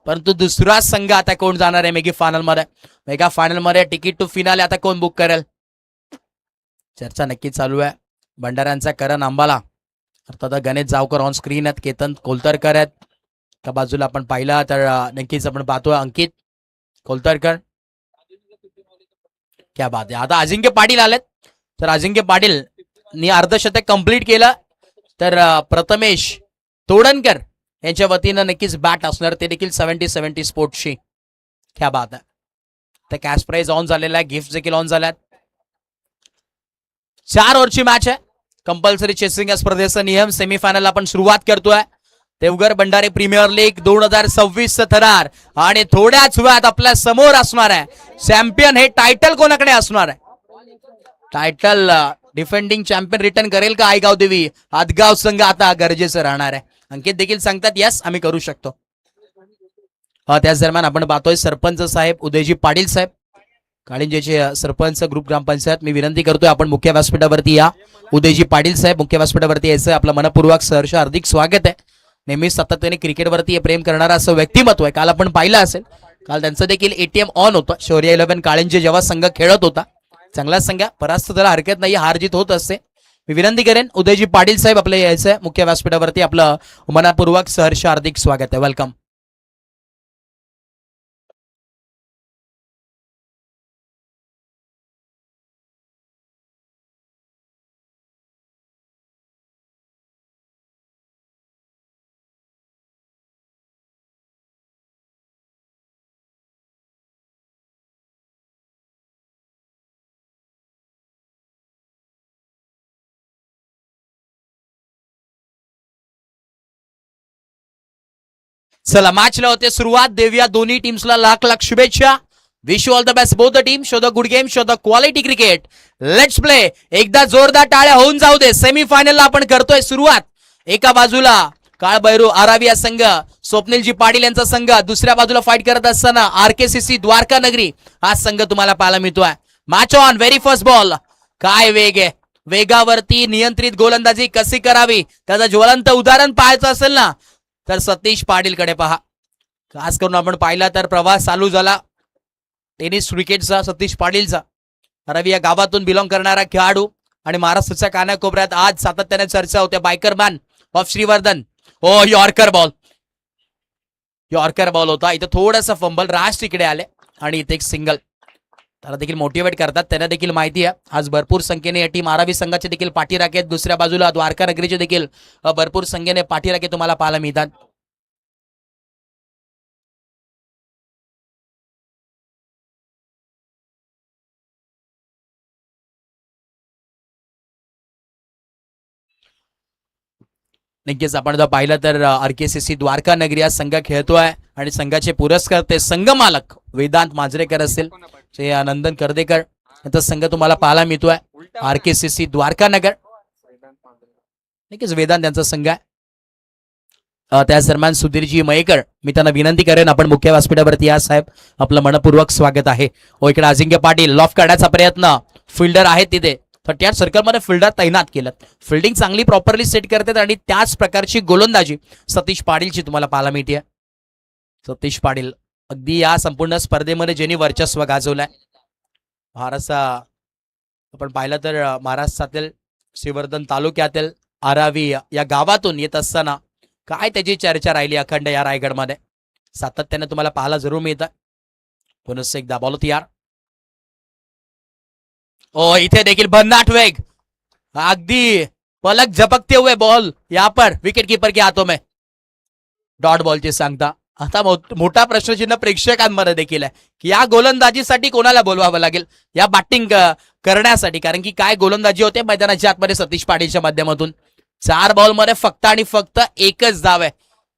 परंतु दुसरा संघ आता कोण जाणार आहे मेगा फायनल मध्ये तिकीट टू फिनाले आता कोण बुक करेल? चर्चा नक्की चालू आहे. भंडाऱ्यांचा करण आंबाला, अर्थात गणेश जावकर ऑन स्क्रीन आहेत, केतन कोलतरकर आहेत. त्या बाजूला आपण पाहिलं तर नक्कीच आपण पाहतोय अंकित कोलतरकर. क्या बात आहे. आता अजिंक्य पाटील आलेत, तर अजिंक्य पाटील नी अर्धशतक कंप्लीट केलं, तर प्रथमेश तोडणकर यांच्या वतीनं नक्कीच बॅट असणार, ते देखील 70-70 स्पोर्ट्सची. क्या बात आहे. तर कॅश प्राइज ऑन झालेला आहे, गिफ्ट देखील ऑन झाल्यात. 4 ओव्हरची मॅच आहे. कंपल्सरी चेसिंग या स्पर्धेचा नियम. सेमीफायनल आपण सुरुवात करतोय. देवघर भंडारी प्रीमियर लीग 2026 थरार, आणि थोड्याच वेळात आपल्या समोर असणार आहे चॅम्पियन. हे टायटल कोणाकडे असणार आहे? टायटल डिफेंडिंग चॅम्पियन रिटर्न करेल का आयगाव देवी? आदगाव संघ आता गरजेचं राहणार आहे. अंकित देखील सांगतात यस आम्ही करू शकतो. त्याच दरम्यान आपण पाहतोय सरपंच साहेब उदयजी पाटील साहेब, काळिंजेचे सरपंच ग्रुप ग्रामपंचायत. मी विनंती करतोय आपण मुख्य व्यासपीठावरती या. उदयजी पाटील साहेब मुख्य व्यासपीठावरती यायचं. आपलं मनपूर्वक सहर्ष हार्दिक स्वागत आहे. नेहमी सातत्याने क्रिकेटवरती प्रेम करणारा असं व्यक्तिमत्व आहे. काल आपण पाहिलं असेल, काल त्यांचं देखील एटीएम ऑन होतं. शौर्य 11 काळिंजे जेव्हा संघ खेळत होता, चांगला संघ, परास्त त्याला हरकत नाही, हार जीत होत असते. मी विनंती करेन उदयजी पाटील साहेब आपलं यायचं मुख्य व्यासपीठावरती. आपलं मनपूर्वक सहर्ष हार्दिक स्वागत आहे. वेलकम. चला मॅचला होते सुरुवात. देऊया दोन्ही टीम्सला लाख लाख शुभेच्छा. Wish you all the best both the team. Show the good game, show the quality cricket. Let's play. एकदा जोरदार टाळ्या होऊन जाऊ दे. सेमीफायनलला आपण करतोय सुरुवात. एका बाजूला काळभैरू आराविया संघ, स्वप्नीलजी पाटील यांचा संघ. दुसऱ्या बाजूला फाईट करत असताना आरकेसीसी द्वारका नगरी हा संघ तुम्हाला पाहायला मिळतोय. Match on. Very first ball. काय वेग आहे. वेगावरती नियंत्रित गोलंदाजी कशी करावी त्याचं ज्वलंत उदाहरण पाहायचं असेल ना, तर सतीश पाटीलकडे पहा. खास करून आपण पाहिला तर प्रवास चालू झाला टेनिस क्रिकेटचा सतीश पाटीलचा. रवी या गावातून बिलॉंग करणारा खेळाडू आणि महाराष्ट्राच्या कानाकोपऱ्यात आज सातत्याने चर्चा होते. Biker man of Shrivardhan. ओ यॉर्कर बॉल होता. इथं थोडासा फंबल. राज तिकडे आले आणि इथे एक सिंगल. त्याला देखील मोटिवेट करतात. त्यांना देखील माहिती आहे आज भरपूर संख्येने या टीम आरावी संघाचे देखील पाठीराखे आहेत. दुसऱ्या बाजूला द्वारका नगरीचे देखील भरपूर संख्येने पाठीराखे तुम्हाला पाहायला मिळतात. नक्कीच आपण जर पाहिलं तर आरकेसीसी द्वारका नगरी हा संघ खेळतोय आणि संघाचे पुरस्कार ते संघ मालक वेदांत मांजरेकर असेल, नंदन कर्देकर यांचा संघ तुम्हाला पाहायला मिळतोय. आरकेसीसी द्वारका नगर नक्कीच वेदांत यांचा संघ आहे. त्याच दरम्यान सुधीरजी मयेकर, मी त्यांना विनंती करेन आपण मुख्य व्यासपीठावरती या साहेब. आपलं मनपूर्वक स्वागत आहे. इकडे अजिंक्य पाटील लॉफ करण्याचा प्रयत्न. फिल्डर आहेत तिथे 38 सर्कलमध्ये फिल्डर तैनात केलं. फिल्डिंग चांगली प्रॉपरली सेट करतात आणि त्याच प्रकारची गोलंदाजी सतीश पाटीलची तुम्हाला पाहायला मिळते. सतीश पाटील अगदी या संपूर्ण स्पर्धेमध्ये ज्यांनी वर्चस्व गाजवलंय. महाराष्ट्र आपण पाहिलं तर महाराष्ट्रातील श्रीवर्धन तालुक्यातील आरावी या गावातून येत असताना काय त्याची चर्चा राहिली अखंड या रायगडमध्ये. सातत्याने तुम्हाला पाहायला जरूर मिळतं. पुन्हा एकदा बॉल तयार. इथे देखील भन्नाट वेग. अगदी पलक झपकते हुए बॉल यहाँ पर विकेट कीपर के हाथों में. डॉट बॉलची सांगता. आता मोठा प्रश्नचिन्ह प्रेक्षकांमध्ये देखील आहे की या गोलंदाजीसाठी कोणाला बोलवावं लागेल या बॅटिंग करण्यासाठी. कारण की काय गोलंदाजी होते मैदानाच्या आतमध्ये सतीश पाटीलच्या माध्यमातून. 4 बॉलमध्ये फक्त आणि फक्त एकच धाव आहे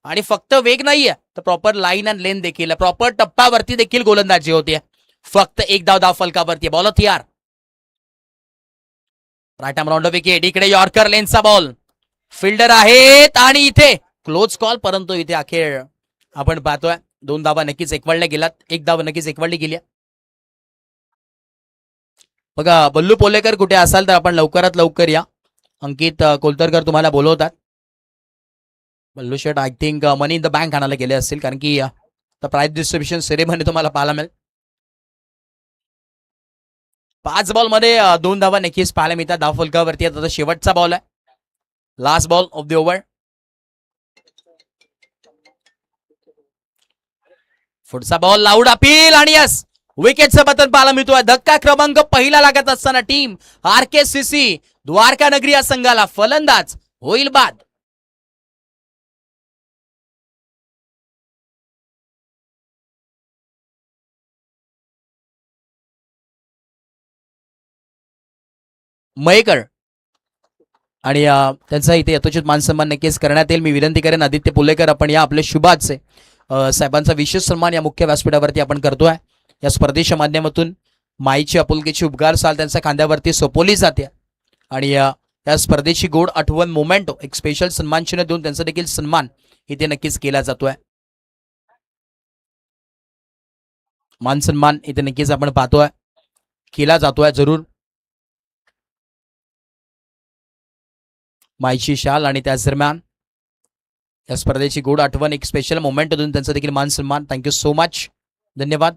आणि फक्त वेग नाहीये तर प्रॉपर लाईन अँड लेन देखील, प्रॉपर टप्प्यावरती देखील गोलंदाजी होते. फक्त एक धाव फलकावरती. बॉल तयार. Right arm round wicket. इकडे यॉर्कर लेनचा बॉल. फिल्डर आहेत आणि इथे क्लोज कॉल, परंतु इथे अखेर आपण पाहतोय 2 धावा नक्कीच एकवडल्या गेल्यात. 1 धाव नक्कीच एकवडली गेली. बघा बल्लू पोलेकर कुठे असाल तर आपण लवकरात लवकर या. अंकित कोलतरकर तुम्हाला बोलवतात. Ballu Shet I think money in the bank आणायला गेले असतील कारण की तर प्राइज डिस्ट्रीब्युशन सेरेमनी तुम्हाला पाहायला मिळेल. 5 बॉल मध्ये 2 धावा नक्कीच पाहायला मिळतात. धाव फलकावरती आता शेवटचा बॉल आहे, last ball of the over. पुढचा बॉल लाऊड अपील आणि यस, विकेटचं पतन पाहायला मिळतोय. धक्का क्रमांक पहिला लागत असताना टीम आरकेसीसी द्वारका नगरी या संघाला फलंदाज होईल बाद. मयेकर आणि त्यांचा इथे यथोचित मानसन्मान नक्कीच करण्यात येईल. मी विनंती करेन आदित्य पुलेकर आपण या आपले शुभाचे साहेबांचा विशेष सन्मान या मुख्य व्यासपीठावरती आपण करतोय. या स्पर्धेच्या माध्यमातून माईची आपुलकीची उपगार साल त्यांच्या खांद्यावरती सोपवली जाते आणि या स्पर्धेची गोड आठवण मोमेंटो एक स्पेशल सन्मान चिन्ह देऊन त्यांचा देखील सन्मान इथे नक्कीच केला जातोय. मान सन्मान इथे नक्कीच आपण पाहतोय केला जातोय. जरूर माईची शाल आणि त्याच दरम्यान या स्पर्धेची गोड आठवण एक स्पेशल मोमेंट देऊन त्यांचा देखील मान सन्मान. थँक्यू सो मच, धन्यवाद.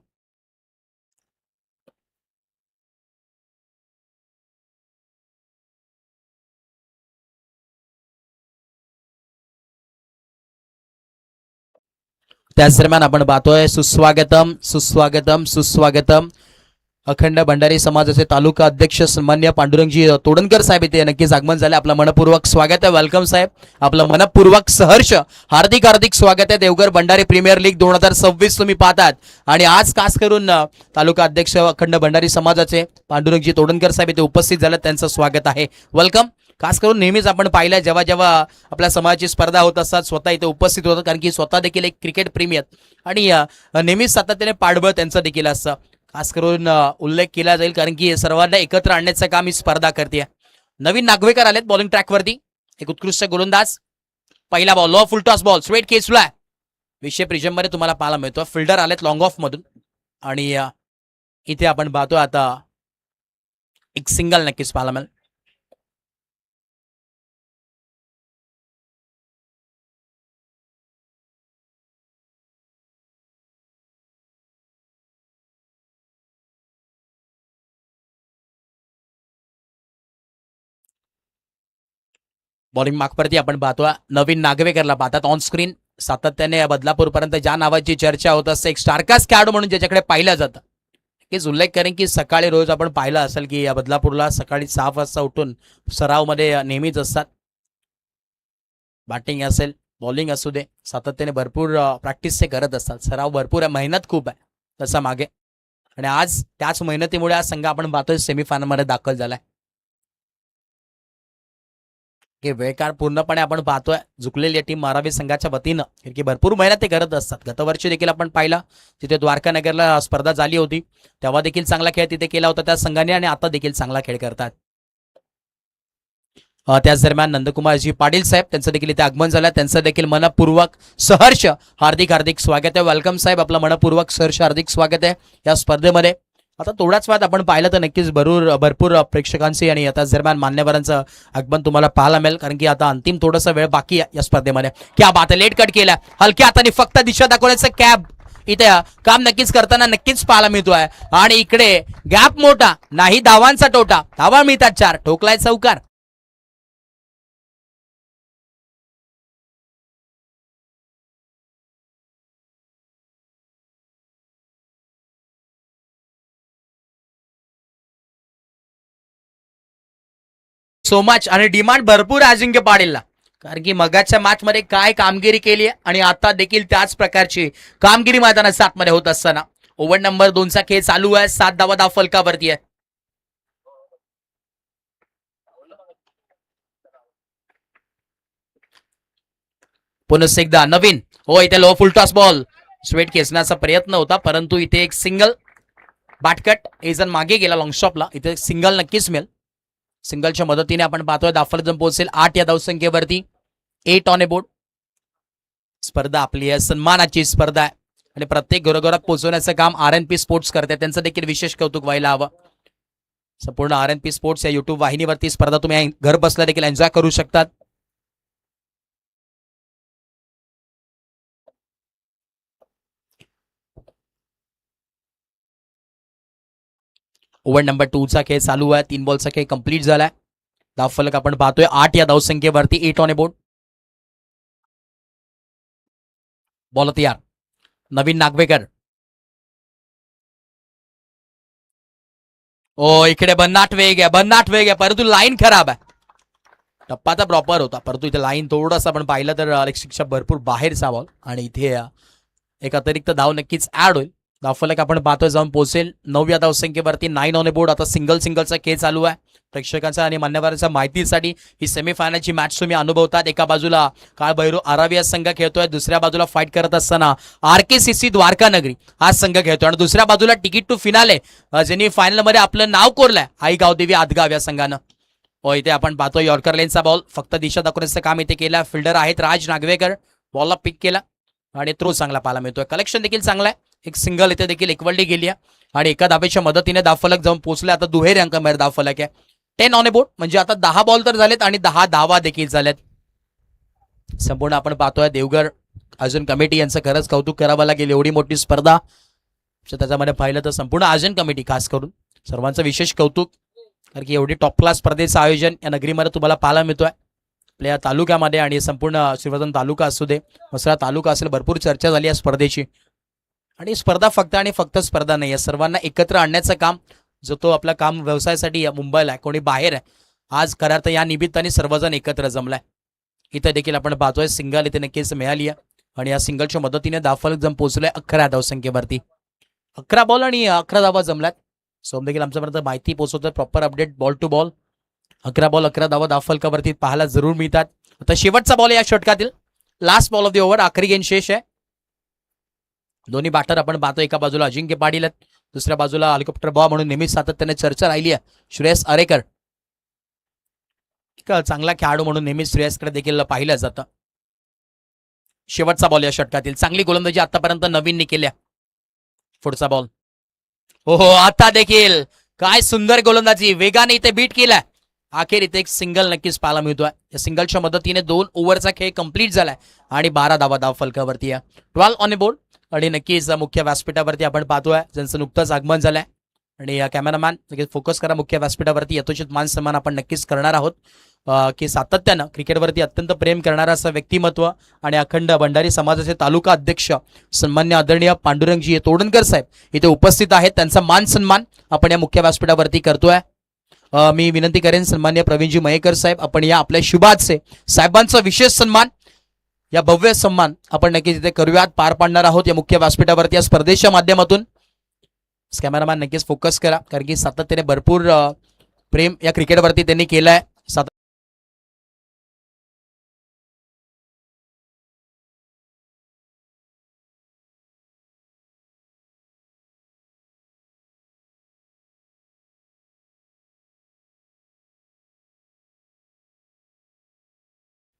त्याच दरम्यान आपण पाहतोय सुस्वागतम सुस्वागतम सुस्वागतम अखंड भंडारी समाजाचे तालुका अध्यक्ष सन्मान्य पांडुरंगजी तोडणकर साहेब इथे नक्कीच आगमन झाले. आपलं मनपूर्वक स्वागत आहे. वेलकम साहेब, आपलं मनपूर्वक सहर्ष हार्दिक हार्दिक स्वागत आहे. देवघर भंडारी प्रीमियर लीग 2026 तुम्ही पाहतात आणि आज खास करून तालुका अध्यक्ष अखंड भंडारी समाजाचे पांडुरंगजी तोडणकर साहेब इथे उपस्थित झाले, त्यांचं स्वागत आहे. वेलकम. खास करून नेहमीच आपण पाहिलं जेव्हा जेव्हा आपल्या समाजाची स्पर्धा होत असतात स्वतः इथे उपस्थित होतात, कारण की स्वतः देखील एक क्रिकेट प्रेमी आहेत आणि नेहमीच सातत्याने पाठबळ त्यांचं देखील असतं. खास करून उल्लेख केला जाईल कारण की सर्वांना एकत्र आणण्याचं काम ही स्पर्धा करते. नवीन नागवेकर आलेत बॉलिंग ट्रॅकवरती, एक उत्कृष्ट गोलंदाज. पहिला ball low full toss ball straight केचला विषय प्रिजम मध्ये तुम्हाला पाहायला मिळतो. फिल्डर आलेत लॉंग ऑफ मधून आणि इथे आपण पाहतो आता एक सिंगल नक्कीच पाहायला मिळेल. बॉलिंग मार्कवरती आपण पाहतो नवीन नागवेकरला पाहतात ऑन स्क्रीन. सातत्याने बदलापूरपर्यंत ज्या नावाची चर्चा होत असते एक स्टारकास्ट खेळाडू म्हणून ज्याच्याकडे पाहिलं जातं, हेच उल्लेख करेन की सकाळी रोज आपण पाहिलं असेल की या बदलापूरला सकाळी 6 वाजता उठून सरावमध्ये नेहमीच असतात. बॅटिंग असेल बॉलिंग असू दे सातत्याने भरपूर प्रॅक्टिस ते करत असतात. सराव भरपूर आहे, मेहनत खूप आहे तसा मागे आणि आज त्याच मेहनतीमुळे हा संघ आपण पाहतोय सेमीफायनलमध्ये दाखल झालाय. हे वेळकाळ पूर्णपणे आपण पाहतोय झुकलेली टीम मारावी संघाच्या वतीनं की भरपूर मेहनत ते करत असतात. गतवर्षी देखील आपण पाहिला तिथे द्वारका नगरला स्पर्धा झाली होती तेव्हा देखील चांगला खेळ तिथे केला होता त्या संघाने आणि आता देखील चांगला खेळ करतात. त्याच दरम्यान नंदकुमारजी पाटील साहेब त्यांचं देखील इथे आगमन झालं, त्यांचं देखील मनपूर्वक सहर्ष हार्दिक हार्दिक स्वागत आहे. वेलकम साहेब, आपलं मनपूर्वक सहर्ष हार्दिक स्वागत आहे या स्पर्धेमध्ये. आता थोडाच वेळात आपण पाहिलं तर नक्कीच भरपूर प्रेक्षकांची आणि त्याच दरम्यान मान्यवरांचं आगमन तुम्हाला पाहायला मिळेल कारण की आता अंतिम थोडासा वेळ बाकी आहे या स्पर्धेमध्ये. क्या बात आहे, लेट कट केला हलक्या हाताने फक्त दिशा दाखवण्याचं कॅब इथे काम नक्कीच करताना नक्कीच पाहायला मिळतोय आणि इकडे गॅप मोठा नाही धावांचा तोटा, धावा मिळतात 4, ठोकलाय चौकार. सो मच आणि डिमांड भरपूर अजिंक्य पाटीलला कारण की मगाच्या मॅच मध्ये काय कामगिरी केली आहे आणि आता देखील त्याच प्रकारची कामगिरी मैदानात 7 मध्ये होत असताना ओव्हर नंबर 2चा खेळ चालू आहे. 7 धावा धाव फलकावरती आहे. पुन्हा एकदा नवीन हो इथे लो फुल टॉस बॉल स्वेट खेचण्याचा प्रयत्न होता परंतु इथे एक सिंगल बाटकट एजन मागे गेला लॉंग स्टॉपला. इथे सिंगल नक्कीच मिळेल. सिंगलच्या मदतीने आपण पाहतोय दाफलजम पोहोचेल 8 या धावसंख्येवरती. 8 ऑन ए बोर्ड. स्पर्धा आपली आहे, सन्मानाची स्पर्धा आहे आणि प्रत्येक घरोघरात पोहोचवण्याचं काम RNP स्पोर्ट्स करते, त्यांचं देखील विशेष कौतुक व्हायला हवं. संपूर्ण RNP स्पोर्ट्स या युट्यूब वाहिनीवरती स्पर्धा तुम्ही घर बसल्या देखील एन्जॉय करू शकतात. ओव्हर नंबर 2 चा खेळ चालू आहे. 3 बॉलचा खेळ कंप्लीट झालाय. धावफलक आपण पाहतोय 8 या धावसंख्येवरती 8 ऑन ए बोर्ड. बॉल तयार. नवीन नागवेकर. ओ इकडे भन्नाट वेग आहे परंतु लाईन खराब आहे. टप्पा तर प्रॉपर होता परंतु इथे लाईन थोडंसं आपण पाहिलं तर अलेक्सिकच्या भरपूर बाहेरचा बॉल आणि इथे एक अतिरिक्त धाव नक्कीच ऍड होईल. धावफलक आपण पाहतोय जाऊन पोहोचेल 9 या धावसंख्येवरती 9 ऑन ए बोर्ड. आता सिंगलचा खेळ चालू आहे. प्रेक्षकांच्या आणि मान्यवरांच्या माहितीसाठी ही सेमीफायनलची मॅच तुम्ही अनुभवतात. एका बाजूला काळभैरव आराविया संघ खेळतोय, दुसऱ्या बाजूला फाईट करत असताना RKCC द्वारका नगरी हा संघ खेळतोय आणि दुसऱ्या बाजूला तिकीट टू फिनाले ज्यांनी फायनलमध्ये आपलं नाव कोरलंय आई गावदेवी आदगाव या संघानं. हो इथे आपण पाहतो यॉर्कर लेनचा बॉल फक्त दिशा दाखवण्याचं काम इथे केलं. फिल्डर आहेत राज नागवेकर. बॉलला पिक केला आणि थ्रो चांगला पाहायला मिळतोय. कलेक्शन देखील चांगला आहे. एक सिंगल इथे देखील इक्वलिटी गेली आहे आणि एका धावेच्या मदतीने धावफलक जाऊन पोहोचले. आता दुहेरी अंकामध्ये धावफलक आहे. 10 ऑन ए बोर्ड म्हणजे आता 10 बॉल तर झालेत आणि 10 धावा देखील झाल्यात. संपूर्ण आपण पाहतोय देवघर आयोजन कमिटी यांचं खरंच कौतुक करावं लागेल. एवढी मोठी स्पर्धा त्याच्यामध्ये पाहिलं तर संपूर्ण आयोजन कमिटी खास करून सर्वांचं विशेष कौतुक. कारण की एवढी टॉप क्लास स्पर्धेचं आयोजन या नगरीमध्ये तुम्हाला पाहायला मिळतोय आपल्या तालुक्यामध्ये आणि संपूर्ण श्रीवर्धन तालुका असू दे मसळा तालुका असेल. भरपूर चर्चा झाली या स्पर्धेची आणि स्पर्धा फक्त स्पर्धा नाही आहे. सर्वांना एकत्र आणण्याचं काम जो तो आपलं काम व्यवसायासाठी मुंबईला आहे कोणी बाहेर आहे आज खरं तर या निमित्ताने सर्वजण एकत्र जमलाय. इथे देखील आपण पाहतोय सिंगल इथे नक्कीच मिळाली आहे आणि या सिंगलच्या मदतीने धावफलक जम पोहोचलोय 11 धावसंख्येवरती. 11 बॉल आणि 11 धावा जमल्यात. सोम देखील आमच्यापर्यंत माहिती पोहोचवतोय proper update ball to ball. 11 ball 11 धावा धावफलकावरती पाहायला जरूर मिळतात. आता शेवटचा बॉल या षटकातील last ball of the over आखरी गेंद शेष आहे. दोन्ही बॅटर आपण पाहतो एका बाजूला अजिंक्य पाटील आहेत दुसऱ्या बाजूला हेलिकॉप्टर बॉल म्हणून नेहमीच सातत्याने चर्चा राहिली आहे श्रेयस अरेकर. चांगला खेळाडू म्हणून नेहमीच श्रेयसकडे देखील पाहिलं जातं. शेवटचा बॉल या षटकातील चांगली गोलंदाजी आतापर्यंत नवीनने केल्या. पुढचा बॉल हो आता देखील काय सुंदर गोलंदाजी वेगाने इथे बीट केलाय. अखेर इथे एक सिंगल नक्कीच पाहायला मिळतोय. या सिंगलच्या मदतीने 2 ओव्हरचा खेळ कंप्लीट झालाय आणि 12 धावा धावफलकावरती आहे. 12 ऑन ए बोर्ड आणि नक्कीच मुख्य व्यासपीठावरती आपण पाहतोय ज्यांचं नुकतंच आगमन झालंय आणि कॅमेरामॅन नक्कीच फोकस करा मुख्य व्यासपीठावरती. यथोचित मान सन्मान आपण नक्कीच करणार आहोत की सातत्यानं क्रिकेटवरती अत्यंत प्रेम करणारं असं व्यक्तिमत्व आणि अखंड भंडारी समाजाचे तालुका अध्यक्ष सन्मान्य आदरणीय पांडुरंगजी तोडणकर साहेब इथे उपस्थित आहेत. त्यांचा मान सन्मान आपण या मुख्य व्यासपीठावरती करतोय. मी विनंती करेन सन्मान्य प्रवीणजी मयेकर साहेब आपण या आपल्या शुभाचे साहेबांचा विशेष सन्मान या भव्य सन्मान आपण नक्कीच इथे करूयात पार पाडणार आहोत या मुख्य व्यासपीठावरती या स्पर्धेच्या माध्यमातून. कॅमेरामॅन नक्कीच फोकस करा कारण की सातत्याने भरपूर प्रेम या क्रिकेटवरती त्यांनी केलंय.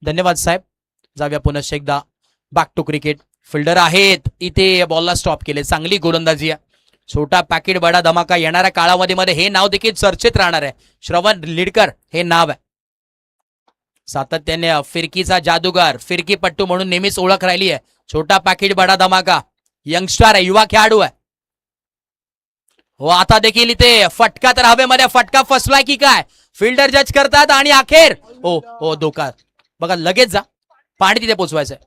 धन्यवाद साहेब. जाऊया पुनश्च एकदा बॅक टू क्रिकेट. फिल्डर आहेत इथे बॉलला स्टॉप केले. चांगली गोलंदाजी आहे. छोटा पॅकेट बडा धमाका येणाऱ्या काळामध्ये मध्ये हे नाव देखील चर्चेत राहणार आहे. श्रवण लिडकर हे नाव आहे. सातत्याने फिरकीचा जादूगार फिरकीपट्टू म्हणून नेहमीच ओळख राहिली आहे. छोटा पॅकेट बडा धमाका यंगस्टर आहे युवा खेळाडू आहे. हो आता देखील इथे फटका तर हवेमध्ये फटका फसलाय की काय फिल्डर जज करतात आणि अखेर ओ ओ धोका बघा लगेच जा पाणी तिथे पोचवायचंय.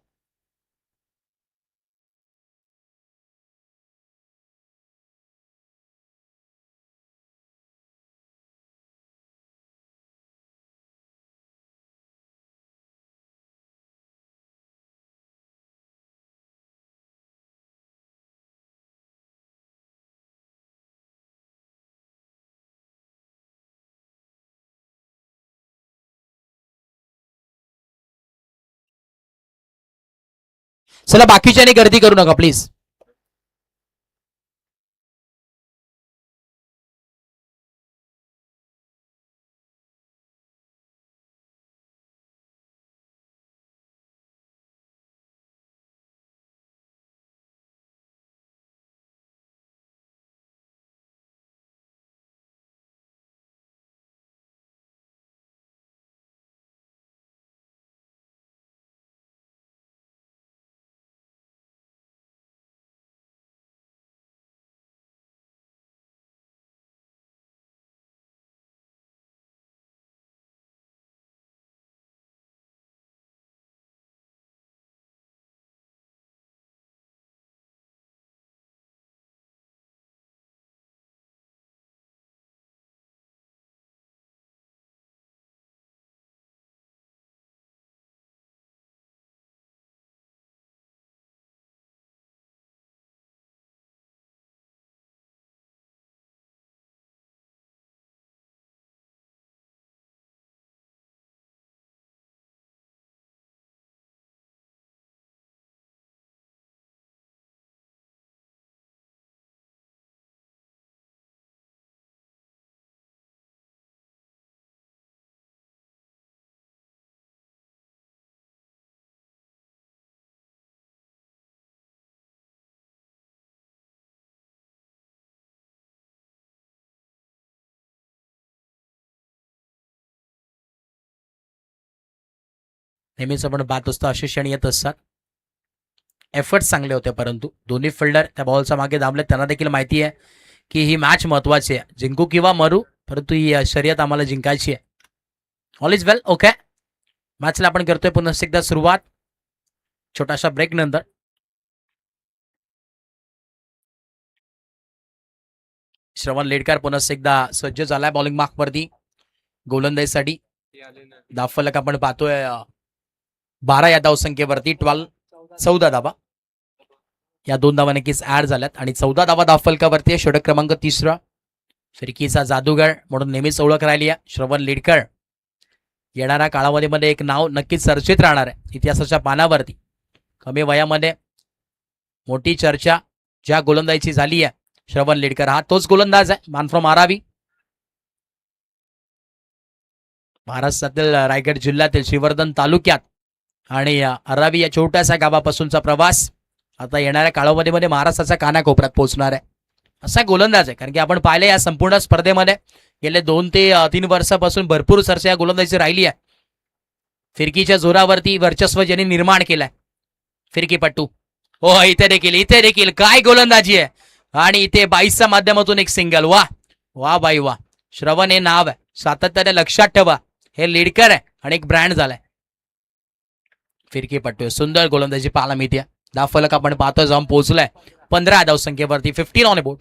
चला बाकीच्याने गर्दी करू नका प्लीज. नेहमीच आपण पाहत असतो असे क्षण येत असतात. एफर्ट्स चांगले होते, परंतु दोन्ही फिल्डर त्या बॉलच्या मागे दाबले. त्यांना देखील माहिती आहे की ही मॅच महत्वाची आहे, जिंकू किंवा मरू, परंतु ही शर्यत आम्हाला जिंकायची आहे. All is well. ओके, मॅचला आपण करतोय पुन्हा एकदा सुरुवात छोटासा ब्रेक नंतर. श्रवण लेडकर पुन्हा एकदा सज्ज झालाय बॉलिंग मार्कवरती गोलंदाजीसाठी. धावफलक आपण पाहतोय 12 या धावसंख्येवरती 14 धावा. या 2 धावा नक्कीच ऍड झाल्यात आणि 14 धावा धावफलकावरती आहे. षटक क्रमांक 3. फिरकीचा जादूगर म्हणून नेहमीच ओळख राहिली आहे श्रवण लेडकर. येणाऱ्या काळामध्ये एक नाव नक्कीच चर्चेत राहणार आहे इतिहासाच्या पानावरती. कमी वयामध्ये मोठी चर्चा ज्या गोलंदाजीची झाली आहे, श्रवण लेडकर हा तोच गोलंदाज आहे, मॅन फ्रॉम आरावी. महाराष्ट्रातील रायगड जिल्ह्यातील श्रीवर्धन तालुक्यात आणि आरावी या छोट्याशा गावापासूनचा प्रवास आता येणाऱ्या काळामध्ये महाराष्ट्राच्या कानाकोपऱ्यात पोहोचणार आहे. असा गोलंदाज आहे, कारण की आपण पाहिलं या संपूर्ण स्पर्धेमध्ये गेले 2 ते 3 वर्षापासून भरपूर चर्चा या गोलंदाजीची राहिली आहे. फिरकीच्या जोरावरती वर्चस्व ज्यांनी निर्माण केलंय फिरकीपट्टू. हो, इथे देखील काय गोलंदाजी आहे. आणि इथे 22च्या माध्यमातून एक सिंगल. वा वा बाई वा. श्रवण हे नाव आहे, सातत्याने लक्षात ठेवा. हे लेडकर आहे आणि एक ब्रँड झालाय. फिरकीपट्टू सुंदर गोलंदाजी पाहायला मिळते. धावफलक आपण पाहतो जाऊन पोहोचलाय 15 धावसंख्येवरती 15 ऑन बोर्ड.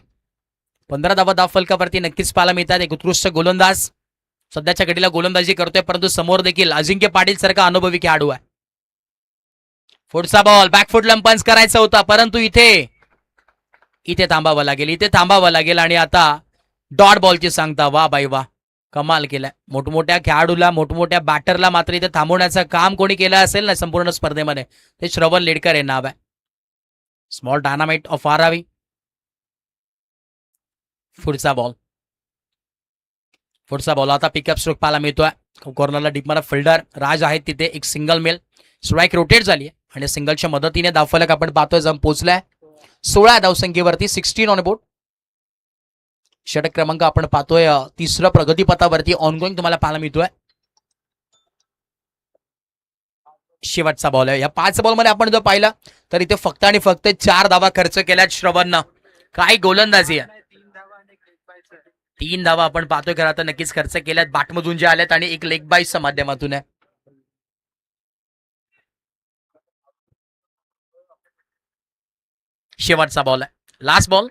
15 धावा धावफलकावरती नक्कीच पाहायला मिळतात. एक उत्कृष्ट गोलंदाज सध्याच्या घडीला गोलंदाजी करतोय, परंतु समोर देखील अजिंक्य पाटील सारखा अनुभवी खेळाडू आहे. पुढचा बॉल बॅकफुट लंपन्स करायचा होता, परंतु इथे थांबावं लागेल आणि आता डॉट बॉलची सांगता. वा बाई वा, कमाल केलाय. मोठमोठ्या खेळाडूला, मोठमोठ्या बॅटरला मात्र इथे थांबवण्याचं काम कोणी केलं असेल ना संपूर्ण स्पर्धेमध्ये, ते श्रवण लेडकर हे नाव आहे. Small dynamite of Aaravi. पुढचा बॉल आता पिकअप स्ट्रोक पाहायला मिळतोय. कॉर्नरला डीपमारा फिल्डर राज आहेत तिथे. एक सिंगल मेल स्ट्राईक रोटेट झाली आहे आणि सिंगलच्या मदतीने धावफलक आपण पाहतोय जाऊन पोहोचलाय 16 धावसंख्येवरती 16 ऑन बोर्ड. षटक क्रमांक आपण पाहतोय 3 प्रगतीपथावरती ऑनगोईंग तुम्हाला पाहायला मिळतोय. शेवटचा बॉल आहे. या 5 बॉलमध्ये आपण जर पाहिलं तर इथे फक्त आणि फक्त 4 धावा खर्च केल्यात श्रवणनं. काय गोलंदाजी आहे. 3 धावा आपण पाहतोय खरं आता नक्कीच खर्च केल्यात बाटमधून जे आल्यात आणि एक लेग बाईसच्या माध्यमातून आहे. शेवटचा बॉल आहे. Last ball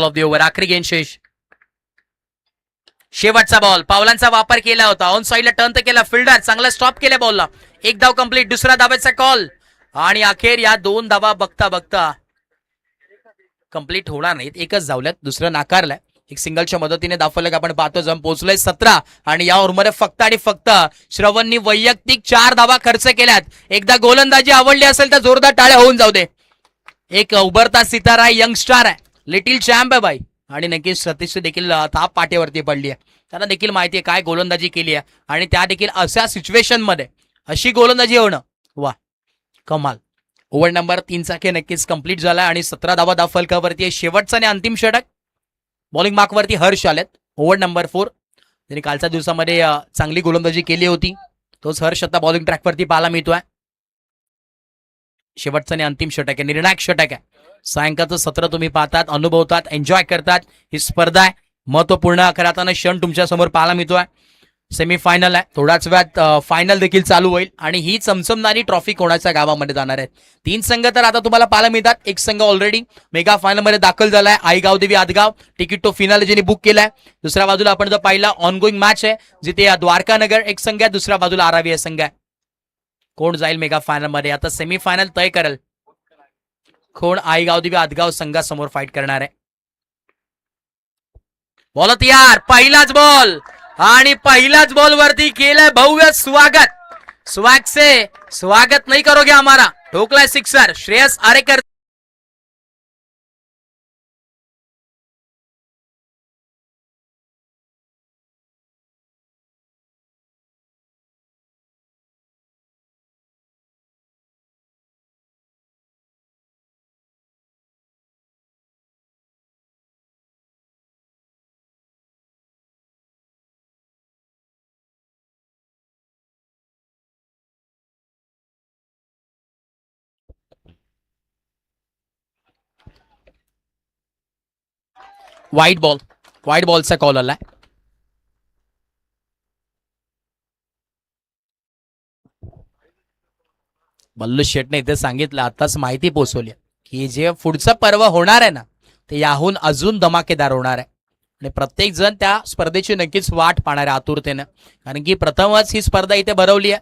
of the over. आखरी गेंद शेष. शेवटचा बॉल. पावलांचा वापर केला होता. ऑन साईडला टर्न तर केला फिल्डर, चांगला स्टॉप केल्या बॉलला. एक धाव कंप्लीट. दुसरा धावेचा कॉल आणि अखेर या 2 धावा बघता कंप्लीट होणार नाहीत. एकच धावल्यात, दुसरं नाकारलंय. एक सिंगलच्या मदतीने धावफलक आपण पाहतो जाऊन पोहोचलोय 17 आणि या ओव्हरमध्ये फक्त आणि फक्त श्रवणनी वैयक्तिक 4 धावा खर्च केल्यात. एकदा गोलंदाजी आवडली असेल तर जोरदार टाळ्या होऊन जाऊ दे. एक उभरता सितारा आहे, यंगस्टार आहे, लिटिल चॅम्प आहे बाई. आणि नक्कीच सतीश देखील ताप पाठीवरती पडली आहे. त्यांना देखील माहिती आहे काय गोलंदाजी केली आहे आणि त्या देखील अशा सिच्युएशन मध्ये अशी गोलंदाजी होणं वा कमाल. ओव्हर नंबर 3 नक्कीच कंप्लीट झाला आणि 17 धावा धावफलकावरती आहे. शेवटचा आणि अंतिम षटक. बॉलिंग मार्कवरती हर्ष आलेत. Over number 4. त्यांनी कालच्या दिवसामध्ये चांगली गोलंदाजी केली होती. तोच हर्ष आता बॉलिंग ट्रॅकवरती पाहायला मिळतोय. शेवटचं आणि अंतिम षटक आहे, निर्णायक षटक आहे. सायंकाळचं सत्र तुम्ही पाहतात, अनुभवतात, एन्जॉय करतात. ही स्पर्धा आहे, महत्वपूर्ण करताना क्षण तुमच्या समोर पाहायला मिळतोय. सेमीफायनल आहे, थोड्याच वेळात फायनल देखील चालू होईल आणि ही चमचमणारी ट्रॉफी कोणाच्या गावामध्ये जाणार आहे. 3 संघ तर आता तुम्हाला पाहायला मिळतात. एक संघ ऑलरेडी मेगा फायनल मध्ये दाखल झालाय, आईगाव देवी आदगाव. तिकीट तो फिनाल ज्यांनी बुक केलाय. दुसऱ्या बाजूला आपण जर पाहिला ऑनगोईंग मॅच आहे जिथे द्वारका नगर एक संघ आहे, दुसऱ्या बाजूला आरावी संघ आहे. कोण जाईल मेगा फायनल मध्ये आता सेमीफायनल तय करेल कोण आईगाव देवी आदगाव संघासमोर फाईट करणार आहे. बॉल तयार. पहिलाच बॉल आणि पहिल्याच बॉल वरती केलंय भव्य स्वागत. स्वॅग से स्वागत नहीं करोगे हमारा. ठोकलाय सिक्सर श्रेयस आरेकर. व्हाईट बॉलचा कॉल आलाय. बल्लू शेटने इथे सांगितलं, आताच माहिती पोहोचवली की जे पुढचं पर्व होणार आहे ना, ते याहून अजून धमाकेदार होणार आहे. आणि प्रत्येक जण त्या स्पर्धेची नक्कीच वाट पाहणार आहे आतुरतेनं, कारण की प्रथमच ही स्पर्धा इथे भरवली आहे.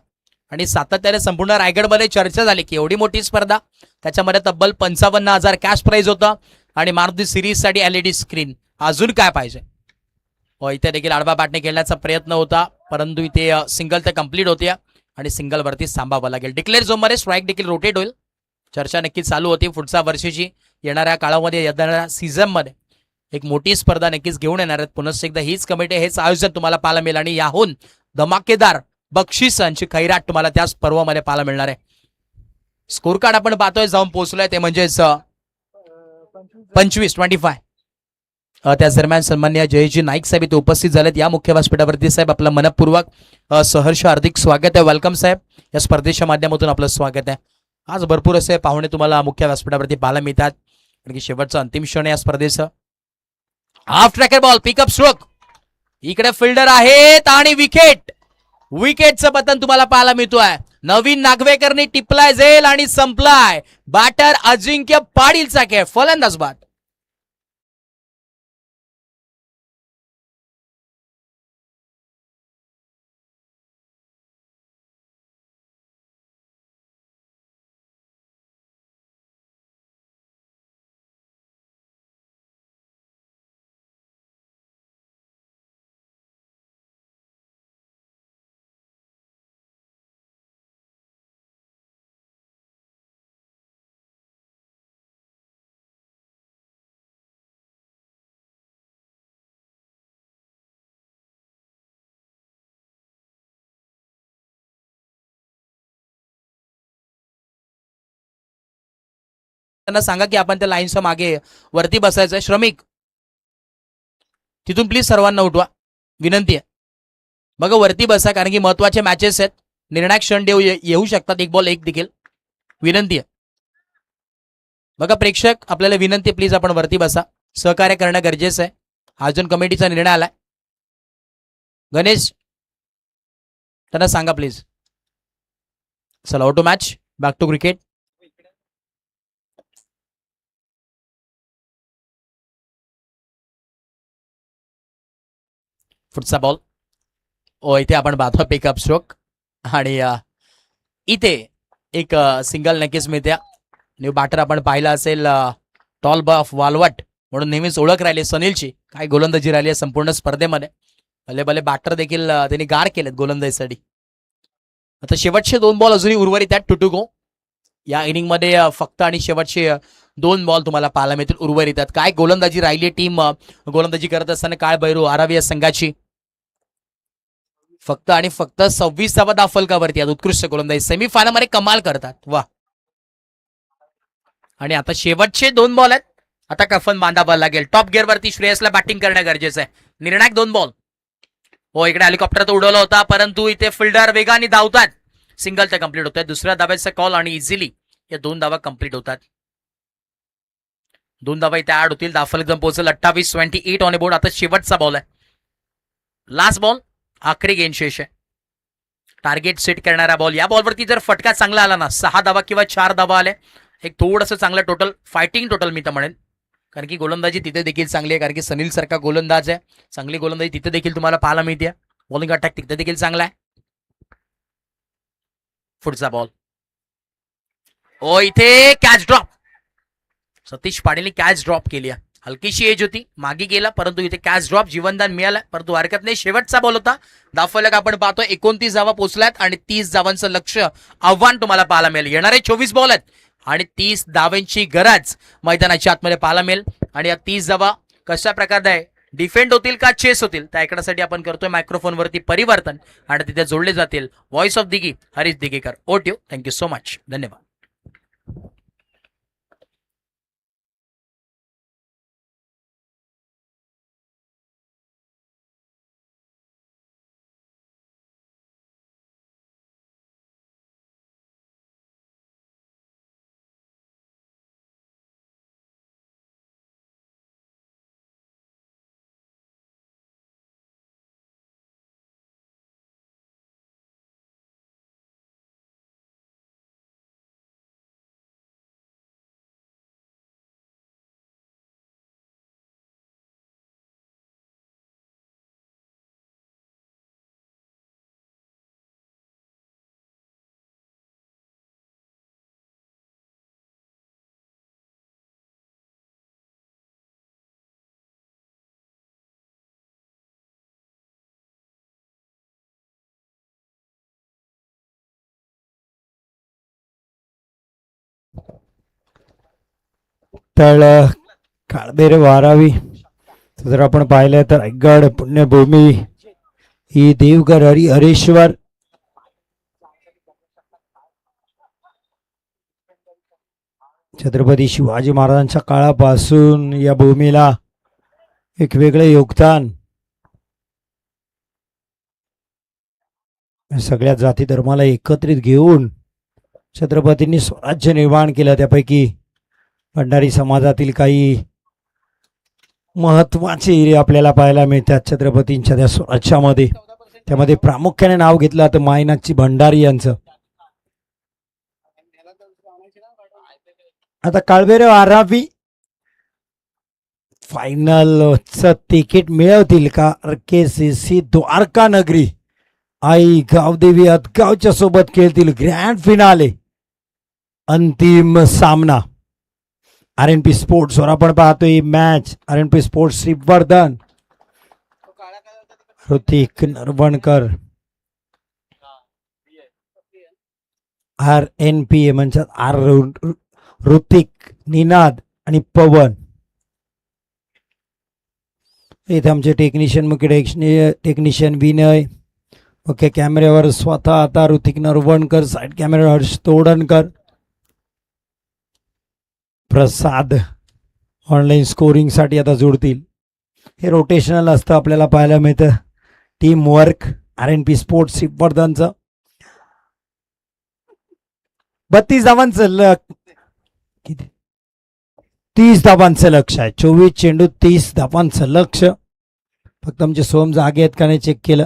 आणि सातत्याने संपूर्ण रायगडमध्ये चर्चा झाली की एवढी मोठी स्पर्धा, त्याच्यामध्ये तब्बल 55,000 कॅश प्राइज होतं आणि मारुती सिरीजसाठी LED स्क्रीन. अजून काय पाहिजे. इथे देखील आडवा बॅटने खेळण्याचा प्रयत्न होता, परंतु इथे सिंगल तर कंप्लीट होती आणि सिंगलवरती थांबावं लागेल. डिक्लेअर झोनमध्ये स्ट्राईक देखील रोटेट होईल. चर्चा नक्कीच चालू होती पुढच्या वर्षीची, येणाऱ्या काळामध्ये येणाऱ्या सीझनमध्ये एक मोठी स्पर्धा नक्कीच घेऊन येणार आहेत. पुनश्च एकदा हीच कमिटी, हेच आयोजन तुम्हाला पाहायला मिळेल आणि याहून धमाकेदार बक्षिसांची खैराट तुम्हाला त्याच पर्वामध्ये पाहायला मिळणार आहे. स्कोर कार्ड आपण पाहतोय, जाऊन पोहोचलोय ते म्हणजेच 25 त्याच दरम्यान सन्मान्य जयजी नाईक साहेब इथे उपस्थित झालेत या मुख्य व्यासपीठावरती. साहेब आपलं मनपूर्वक सहर्ष हार्दिक स्वागत आहे. वेलकम साहेब, या स्पर्धेच्या माध्यमातून आपलं स्वागत आहे. आज भरपूर असे पाहुणे तुम्हाला मुख्य व्यासपीठावरती पाहायला मिळतात, कारण की शेवटचा अंतिम क्षण आहे या स्पर्धेचं. Half tracker ball, pickup stroke, इकडे फिल्डर आहेत आणि विकेटचं बटन तुम्हाला पाहायला मिळतोय. नवीन नागवेकरनी टिपलाय झेल आणि संपलाय. बॅटर अजिंक्य पाटीलचा खेळ, फलंदाज बाद. त्यांना सांगा की आपण त्या लाईनच्या मागे वरती बसायचंय. श्रमिक, तिथून प्लीज सर्वांना उठवा, विनंती आहे. बघा वरती बसा, कारण की महत्वाचे मॅचेस आहेत, निर्णायक क्षण येऊ शकतात. एक बॉल एक देखील, विनंती आहे. बघा प्रेक्षक, आपल्याला विनंती, प्लीज आपण वरती बसा, सहकार्य करणं गरजेचं आहे. आयोजन कमिटीचा निर्णय आलाय. गणेश, त्यांना सांगा प्लीज. चला auto match, back to cricket. पुढचा बॉल, इथे आपण पाहतो पिकअप स्ट्रोक आणि इथे एक सिंगल नक्कीच मिळते. न्यू बॅटर आपण पाहिला असेल, टॉल बॉफ वालवट म्हणून नेहमीच ओळख राहिली सनीलची. काय गोलंदाजी राहिली आहे संपूर्ण स्पर्धेमध्ये. भले भले बॅटर देखील त्यांनी गार केलेत गोलंदाजीसाठी. आता शेवटचे 2 बॉल अजूनही उर्वरित आहेत. टू गो या इनिंगमध्ये फक्त आणि शेवटचे 2 बॉल तुम्हाला पाहायला मिळतील उर्वरित आहेत. काय गोलंदाजी राहिली टीम गोलंदाजी करत असताना. काय बैरू आरावी या संघाची फक्त आणि फक्त 26वा धाव फलकावरती आहेत. उत्कृष्ट गोलंदाजी, सेमीफायनल मध्ये कमाल करतात. वा. आणि आता शेवटचे 2 बॉल आहेत. आता कफन बांधावा लागेल. टॉप गिअरवरती श्रेयसला बॅटिंग करणं गरजेचं आहे. निर्णायक 2 बॉल. इकडे हेलिकॉप्टर तर उडवला होता, परंतु इथे फिल्डर वेगाने धावतात. सिंगल तर कंप्लीट होत आहे. दुसऱ्या धाब्याचा कॉल आणि इझिली या 2 धावा कंप्लीट होतात. 2 धावा इथे ऍड होतील. धावफलक एकदम पोहोचेल 28 ऑन बोर्ड. आता शेवटचा बॉल आहे, लास्ट बॉल, आखरी गेंद शेष आहे. टार्गेट सेट करणारा बॉल. या बॉलवरती जर फटका चांगला आला ना, 6 धावा किंवा 4 धावा आले, एक थोडंसं चांगलं टोटल, फायटिंग टोटल मी तर म्हणेन. कारण की गोलंदाजी तिथे देखील चांगली आहे, कारण की सनील सारखा गोलंदाज आहे. चांगली गोलंदाजी तिथे देखील तुम्हाला पाहायला मिळते. बॉलिंग अटॅक तिथे देखील चांगला आहे. पुढचा बॉल, इथे कॅच ड्रॉप. सतीश पाटीलने कॅच ड्रॉप केली आहे. हलकीशी एज होती, मागे गेला, परंतु इथे कॅच ड्रॉप, जीवनदान मिळालं, परंतु हरकत नाही. शेवटचा बॉल होता. धावफलक आपण पाहतोय 29 धावा पोहोचल्यात आणि 30 धावांचं लक्ष आव्हान तुम्हाला पाहायला मिळेल. येणारे 24 बॉल आहेत आणि 30 धावांची गरज मैदानाच्या आतमध्ये पाहायला मिळेल. आणि या 30 धावा कशा प्रकारे डिफेंड होतील का चेस होतील, त्या ऐकण्यासाठी आपण करतोय मायक्रोफोनवरती परिवर्तन आणि तिथे जोडले जातील व्हॉइस ऑफ दिघी हरीश दिघेकर. ओट्यू, थँक्यू सो मच, धन्यवाद. तळ काळबेर वारावी. जर आपण पाहिलं तर रायगड पुण्यभूमी ही देवघर हरिहरेश्वर छत्रपती शिवाजी महाराजांच्या काळापासून या भूमीला एक वेगळे योगदान सगळ्या जाती धर्माला एकत्रित घेऊन छत्रपतींनी स्वराज्य निर्माण केलं. त्यापैकी भंडारी समाजातील काही महत्वाचे एरिया आपल्याला पाहायला मिळतात छत्रपतींच्या त्या स्वराज्यामध्ये. त्यामध्ये प्रामुख्याने नाव घेतलं तर मायनाकची भंडारी यांचं. आता काळबेरे आरावी फायनलचं तिकीट मिळवतील का RKCC द्वारका नगरी आई गावदेवी अदगावच्या सोबत खेळतील ग्रँड फिनाले अंतिम सामना. RNP स्पोर्ट्स वर आपण पाहतोय match. RNP sports Shrivardhan Hrithik Narvankar RNP म्हणजे ऋतिक निनाद आणि पवन. इथे आमचे टेक्निशियन मुख्य टेक्निशियन विनय. ओके कॅमेऱ्यावर स्वतः आता ऋतिक नरवणकर. साईड कॅमेऱ्यावर हर्ष तोडणकर. प्रसाद ऑनलाईन स्कोरिंग साठी आता जोडतील. हे रोटेशनल असतं आपल्याला पाहायला मिळतं. टीम वर्क RNP स्पोर्ट्स श्रीवर्धनचं 32 धावांचं किती 30 धावांचं लक्ष आहे. 24 चेंडू 30 धावांचं लक्ष. फक्त आमचे सोम जागे आहेत का नाही चेक केलं.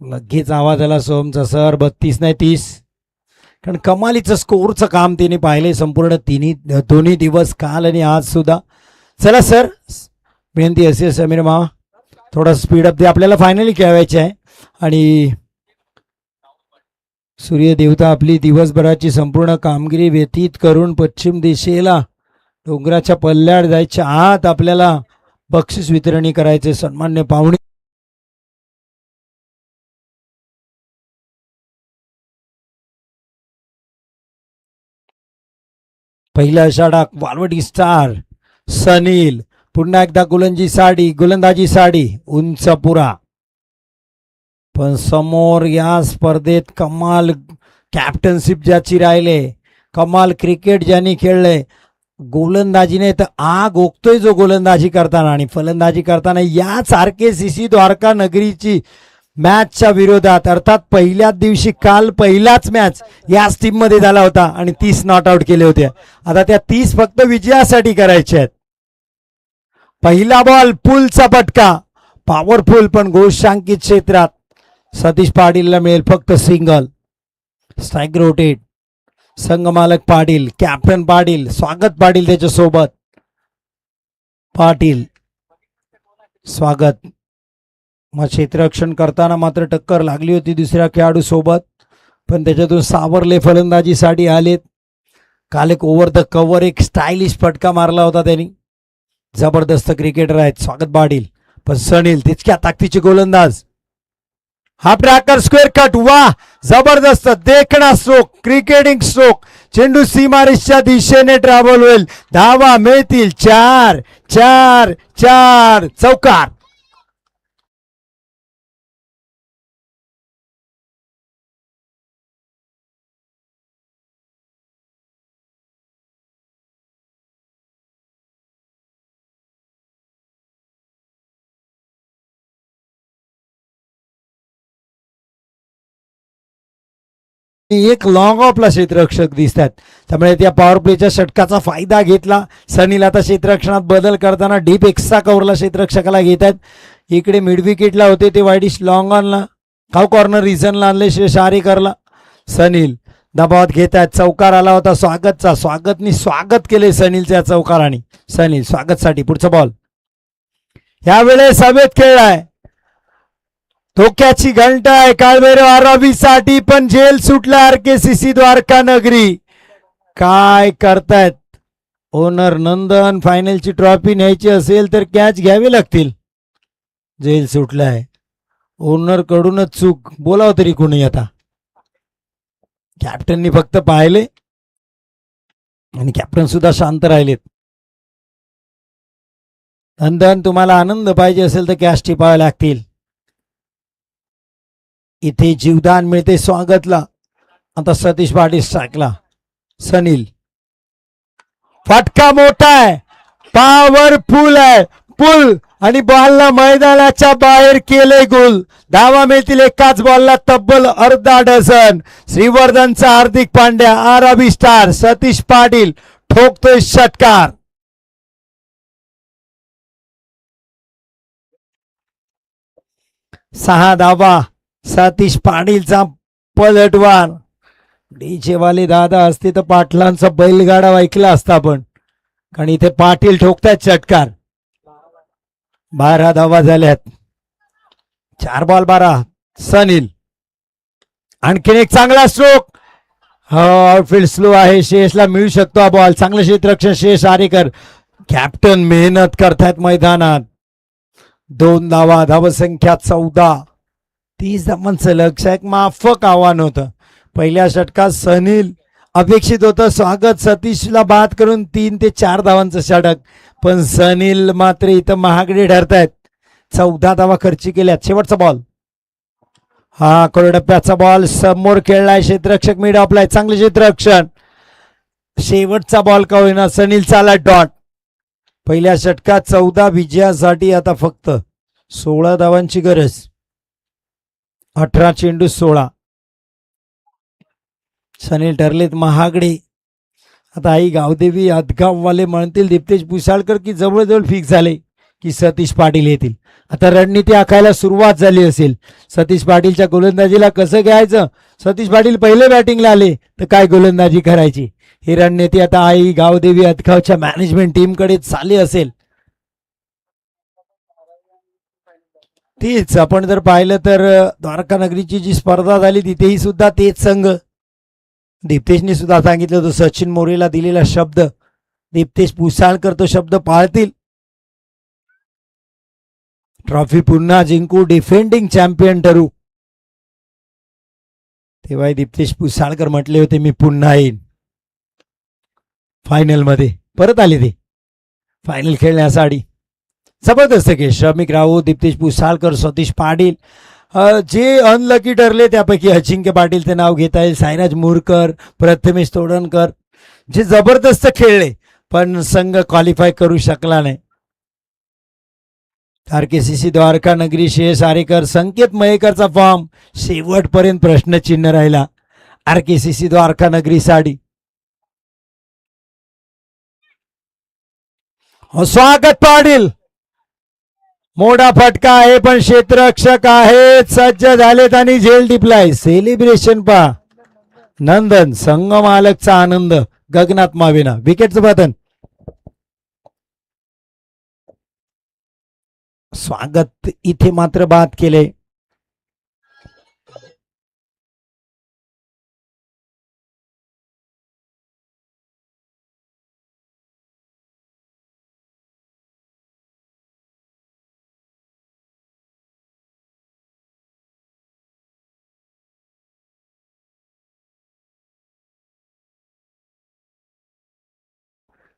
लगेच आवाज आला सोमचा सर 32 नाही 30. कारण कमालीचं स्कोरचं काम तिने पाहिले संपूर्ण दोन्ही दिवस काल आणि आज सुद्धा. चला सर विनंती असेल समीर मामा थोडा स्पीडअप दे आपल्याला फायनली खेळवायचे आहे. आणि सूर्यदेवता आपली दिवसभराची संपूर्ण कामगिरी व्यतीत करून पश्चिम दिशेला डोंगराच्या पल्ल्यावर जायच्या आत आपल्याला बक्षीस वितरणी करायचे. सन्मान्य पाहुणे पहिला षटक वालवडी स्टार सनील. पुन्हा एकदा गोलंदाजी साडी उंच पुरा. पण समोर या स्पर्धेत कमाल कॅप्टनशिप ज्याची राहिले कमाल क्रिकेट ज्यांनी खेळले गोलंदाजीने तर आग ओकतोय जो गोलंदाजी करताना. आणि फलंदाजी करताना याच RKCC द्वारका नगरीची मॅचच्या विरोधात अर्थात पहिल्याच दिवशी काल पहिलाच मॅच याच टीम मध्ये झाला होता आणि 30 नॉट आउट केले होते. आता त्या 30 फक्त विजयासाठी करायचे आहेत. पहिला बॉल पुलचा फटका पॉवरफुल पण गोशांकित क्षेत्रात सतीश पाटीलला मिळेल फक्त सिंगल. स्ट्राईक रोटेट संघमालक पाटील कॅप्टन पाटील स्वागत पाटील त्याच्यासोबत. पाटील स्वागत. मग क्षेत्ररक्षण करताना मात्र टक्कर लागली होती दुसऱ्या खेळाडू सोबत पण त्याच्यातून सावरले फलंदाजीसाठी आलेत. काल एक ओव्हर द कव्हर एक स्टायलिश फटका मारला होता त्यांनी. जबरदस्त क्रिकेटर आहेत स्वागत पाटील. पण सनील तितक्या ताकदीचे गोलंदाज. हा ट्रॅकर स्क्वेअर कट वा जबरदस्त देखणा स्ट्रोक क्रिकेटिंग स्ट्रोक. चेंडू सीमारेषच्या दिशेने ट्रॅव्हल होईल. धावा मिळतील 4 4 4 चौकार. एक लॉंग ऑफला क्षेत्ररक्षक दिसतात त्यामुळे त्या पॉवर प्लेच्या षटकाचा फायदा घेतला. सनील आता क्षेत्ररक्षणात बदल करताना डीप एक्स्ट्रा कव्हरला क्षेत्ररक्षकाला घेतात. इकडे मिड विकेटला होते ते वाईडिश लॉंग ऑनला खाऊ कॉर्नर रिझनला आणले शारेकरला. सनील दबावात घेतात. चौकार आला होता स्वागतचा. स्वागतनी स्वागत केले सनीलच्या चौकाराने. सनील स्वागतसाठी पुढचा बॉल यावेळेस हवेत खेळलाय. धोक्याची घंटा आहे काळबेरे आरावीसाठी पण जेल सुटला RKCC द्वारका नगरी. काय करतायत ओनर नंदन. फायनलची ट्रॉफी न्यायची असेल तर कॅच घ्यावे लागतील. जेल सुटलाय ओनर कडूनच चूक बोलाव तरी कोणी. आता कॅप्टननी फक्त पाहिले आणि कॅप्टन सुद्धा शांत राहिलेत. नंदन, तुम्हाला आनंद पाहिजे असेल तर कॅश टिपावे लागतील. इथे जीवदान मिळते स्वागतला. आता सतीश पाटील स्ट्राईकला. सनील, फटका मोठा आहे, पॉवरफुल आहे, पुल आणि बॉलला मैदानाच्या बाहेर केले गोल. धावा मिळतील एकाच बॉलला तब्बल अर्धा dozen. श्रीवर्धनचा Hardik Pandya, RB star Satish Patil ठोकतोय षटकार. सहा धावा सतीश पाटीलचा पलटवार. डीजे वाले दादा असते तर पाटलांचा बैलगाडा ऐकला असता आपण, कारण इथे पाटील ठोकतात षटकार. 12 धावा झाल्यात. 4 बॉल 12. सनील, आणखीन एक चांगला स्ट्रोक. आउटफील्ड स्लो आहे, शेषला मिळू शकतो हा बॉल. चांगलं क्षेत्ररक्षण शेष आरेकर. कॅप्टन मेहनत करतायत मैदानात. 2 धावा, धावसंख्या 14. 30 धावांचं लक्ष, एक माफक आव्हान होतं. पहिल्या षटकात सनील अपेक्षित होतं स्वागत सतीशला बाद करून 3 ते 4 धावांचं षटक, पण सनील मात्र इथं महागडे ठरतायत. 14 धावा खर्ची केल्यात. शेवटचा बॉल, हा कडप्प्याचा बॉल समोर खेळलाय. क्षेत्ररक्षक मिड ऑफलाय, चांगले क्षेत्ररक्षण. शेवटचा बॉल का होईना सनील चाला डॉट. पहिल्या षटकात 14 विजयासाठी आता फक्त 16 धावांची गरज. 18 चेंडू 16. सनील ठरलेत महागडे. आता आई गावदेवी अदगाववाले म्हणतील दीप्तेश पुसाळकर की जवळजवळ फिक्स झाले की सतीश पाटील येतील. आता रणनीती आखायला सुरुवात झाली असेल. सतीश पाटीलच्या गोलंदाजीला कसं घ्यायचं, सतीश पाटील पहिले बॅटिंगला आले तर काय गोलंदाजी करायची, ही रणनीती आता आई गावदेवी अदगावच्या मॅनेजमेंट टीमकडे चालली असेल. तीच आपण जर पाहिलं तर द्वारका नगरीची जी स्पर्धा झाली तिथेही सुद्धा तेच संघ. दीप्तेशने सुद्धा सांगितलं होतं सचिन मोरेला दिलेला शब्द दीप्तेश पुसाळकर तो शब्द पाळतील. ट्रॉफी पुन्हा जिंकू, डिफेंडिंग चॅम्पियन ठरू. तेव्हा दीप्तेश पुसाळकर म्हटले होते मी पुन्हा येईन. फायनल मध्ये परत आले ते फायनल खेळण्यासाठी. जबरदस्त खेळ. श्रमिक राऊत, दीप्तेश पुसाळकर, सतीश पाटील. जे अनलकी ठरले त्यापैकी अजिंक्य पाटीलचे नाव घेता येईल. साईराज मुरकर, प्रथमेश तोडणकर, जे जबरदस्त खेळले पण संघ क्वालिफाय करू शकला नाही. आरकेसीसी द्वारका नगरी शेष आरेकर, संकेत मयेकरचा फॉर्म शेवटपर्यंत प्रश्नचिन्ह राहिला आरकेसीसी द्वारका नगरीसाठी. स्वागत पाटील, मोठा फटका आहे पण क्षेत्ररक्षक आहेत, सज्ज झालेत आणि झेल टिपलाय. सेलिब्रेशन पहा. नंदन संघ मालकचा आनंद गगनात मावेना. विकेटचं पतन. स्वागत इथे मात्र बाद केले.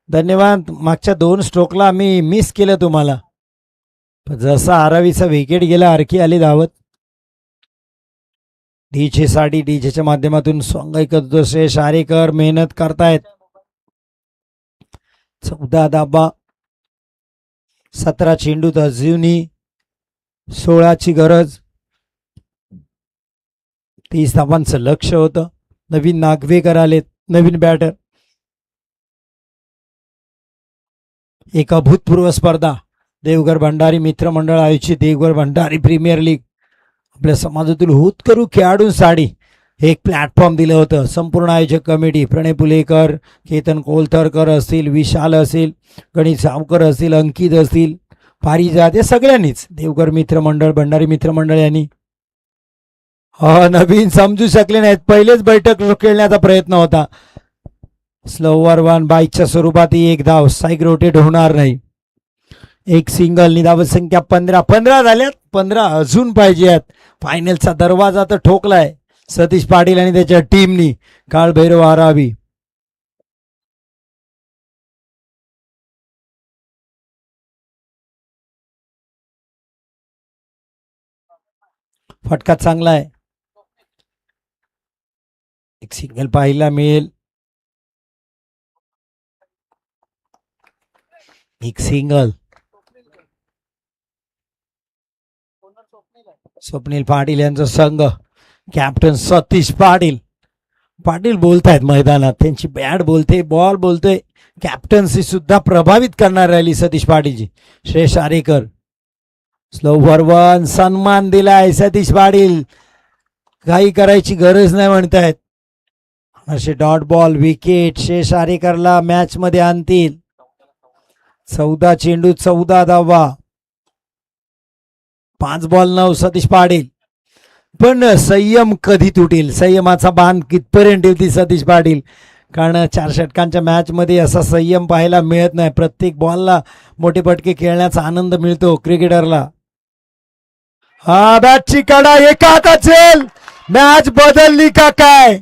धन्यवाद. मागच्या 2 स्ट्रोकला मी मिस केलं तुम्हाला. जसा 11वीचा विकेट गेला आरकी आली धावत. डीजे साठी डीजेच्या माध्यमातून सॉंग ऐकत शेष आरेकर मेहनत करतायत. 14 धाबा, 17 चेंडूत अजूनही 16ची गरज. 30 धावांचं लक्ष होतं. नवीन नागवेकर आलेत, नवीन बॅटर. एक अभूतपूर्व स्पर्धा देवघर भंडारी मित्रमंडळ आयोजित देवघर भंडारी प्रीमियर लीग आपल्या समाजातील होतकरू खेळाडूंसाठी एक प्लॅटफॉर्म दिलं होतं. संपूर्ण आयोजक कमिटी प्रणय पुलेकर, केतन कोलथरकर असतील, विशाल असेल, गणित सावकर असतील, अंकित असतील, पारिजात, या सगळ्यांनीच देवघर मित्रमंडळ भंडारी मित्रमंडळ यांनी नवीन समजू शकले नाहीत. पहिलेच बैठक खेळण्याचा प्रयत्न होता. स्लोवर वन बाईकच्या स्वरूपात ही एक धाव, साईक रोटेट होणार नाही. एक सिंगल. धाव संख्या 15 झाल्यात. 15 अजून पाहिजेत. फायनलचा दरवाजा तर ठोकलाय सतीश पाटील आणि त्याच्या टीमनी. काळभैरव आरावी. फटका चांगला आहे. एक सिंगल पाहायला मिळेल. एक सिंगल. स्वप्नील पाटील यांचा संघ, कॅप्टन सतीश पाटील. पाटील बोलतायत मैदानात, त्यांची बॅट बोलते, बॉल बोलते, कॅप्टन्सी सुद्धा प्रभावित करणार राहिली सतीश पाटीलची. Shreyas Arekar slow for one, सन्मान दिलाय सतीश पाटील, काही करायची गरज नाही म्हणतायत. असे डॉट बॉल विकेट श्रेयस आरेकरला मॅच मध्ये आणतील. 14 चेंडू 14 धावा, 5 बॉल 9 सतीश पाटील. पण संयम कधी तुटेल, संयमाचा बाण कितपर्यंत ठेवतील सतीश पाटील, कारण 4 षटकांच्या मॅच मध्ये असा संयम पाहायला मिळत नाही. प्रत्येक बॉलला मोठे पटके खेळण्याचा आनंद मिळतो क्रिकेटरला. हा बॅटची कडा एका हातात असेल, मॅच बदलली का काय?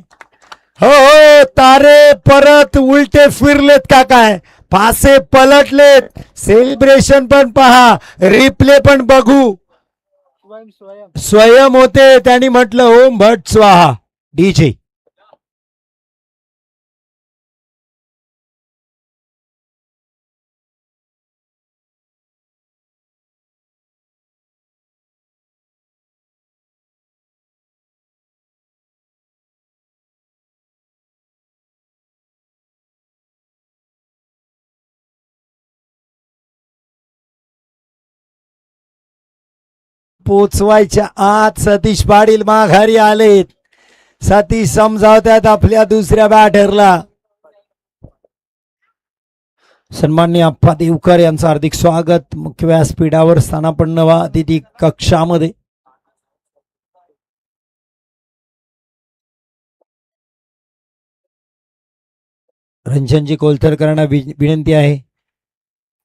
हो हो, तारे परत उलटे फिरलेत का काय? फासे पलटलेत. सेलिब्रेशन पण पहा, रिप्ले पण बघू. स्वयं होते, त्यांनी म्हटलं ओम भट स्वाहा. डीजे पोचवायच्या आत सतीश पाटील माघारी आलेत. सतीश समजावतात आपल्या दुसऱ्या बॅटरला. सन्माननीय अप्पा देवकर यांचं हार्दिक स्वागत मुख्य व्यासपीठावर स्थानापन्न व्हा अतिथी कक्षामध्ये. रंजनजी कोलतरकरांना विनंती आहे,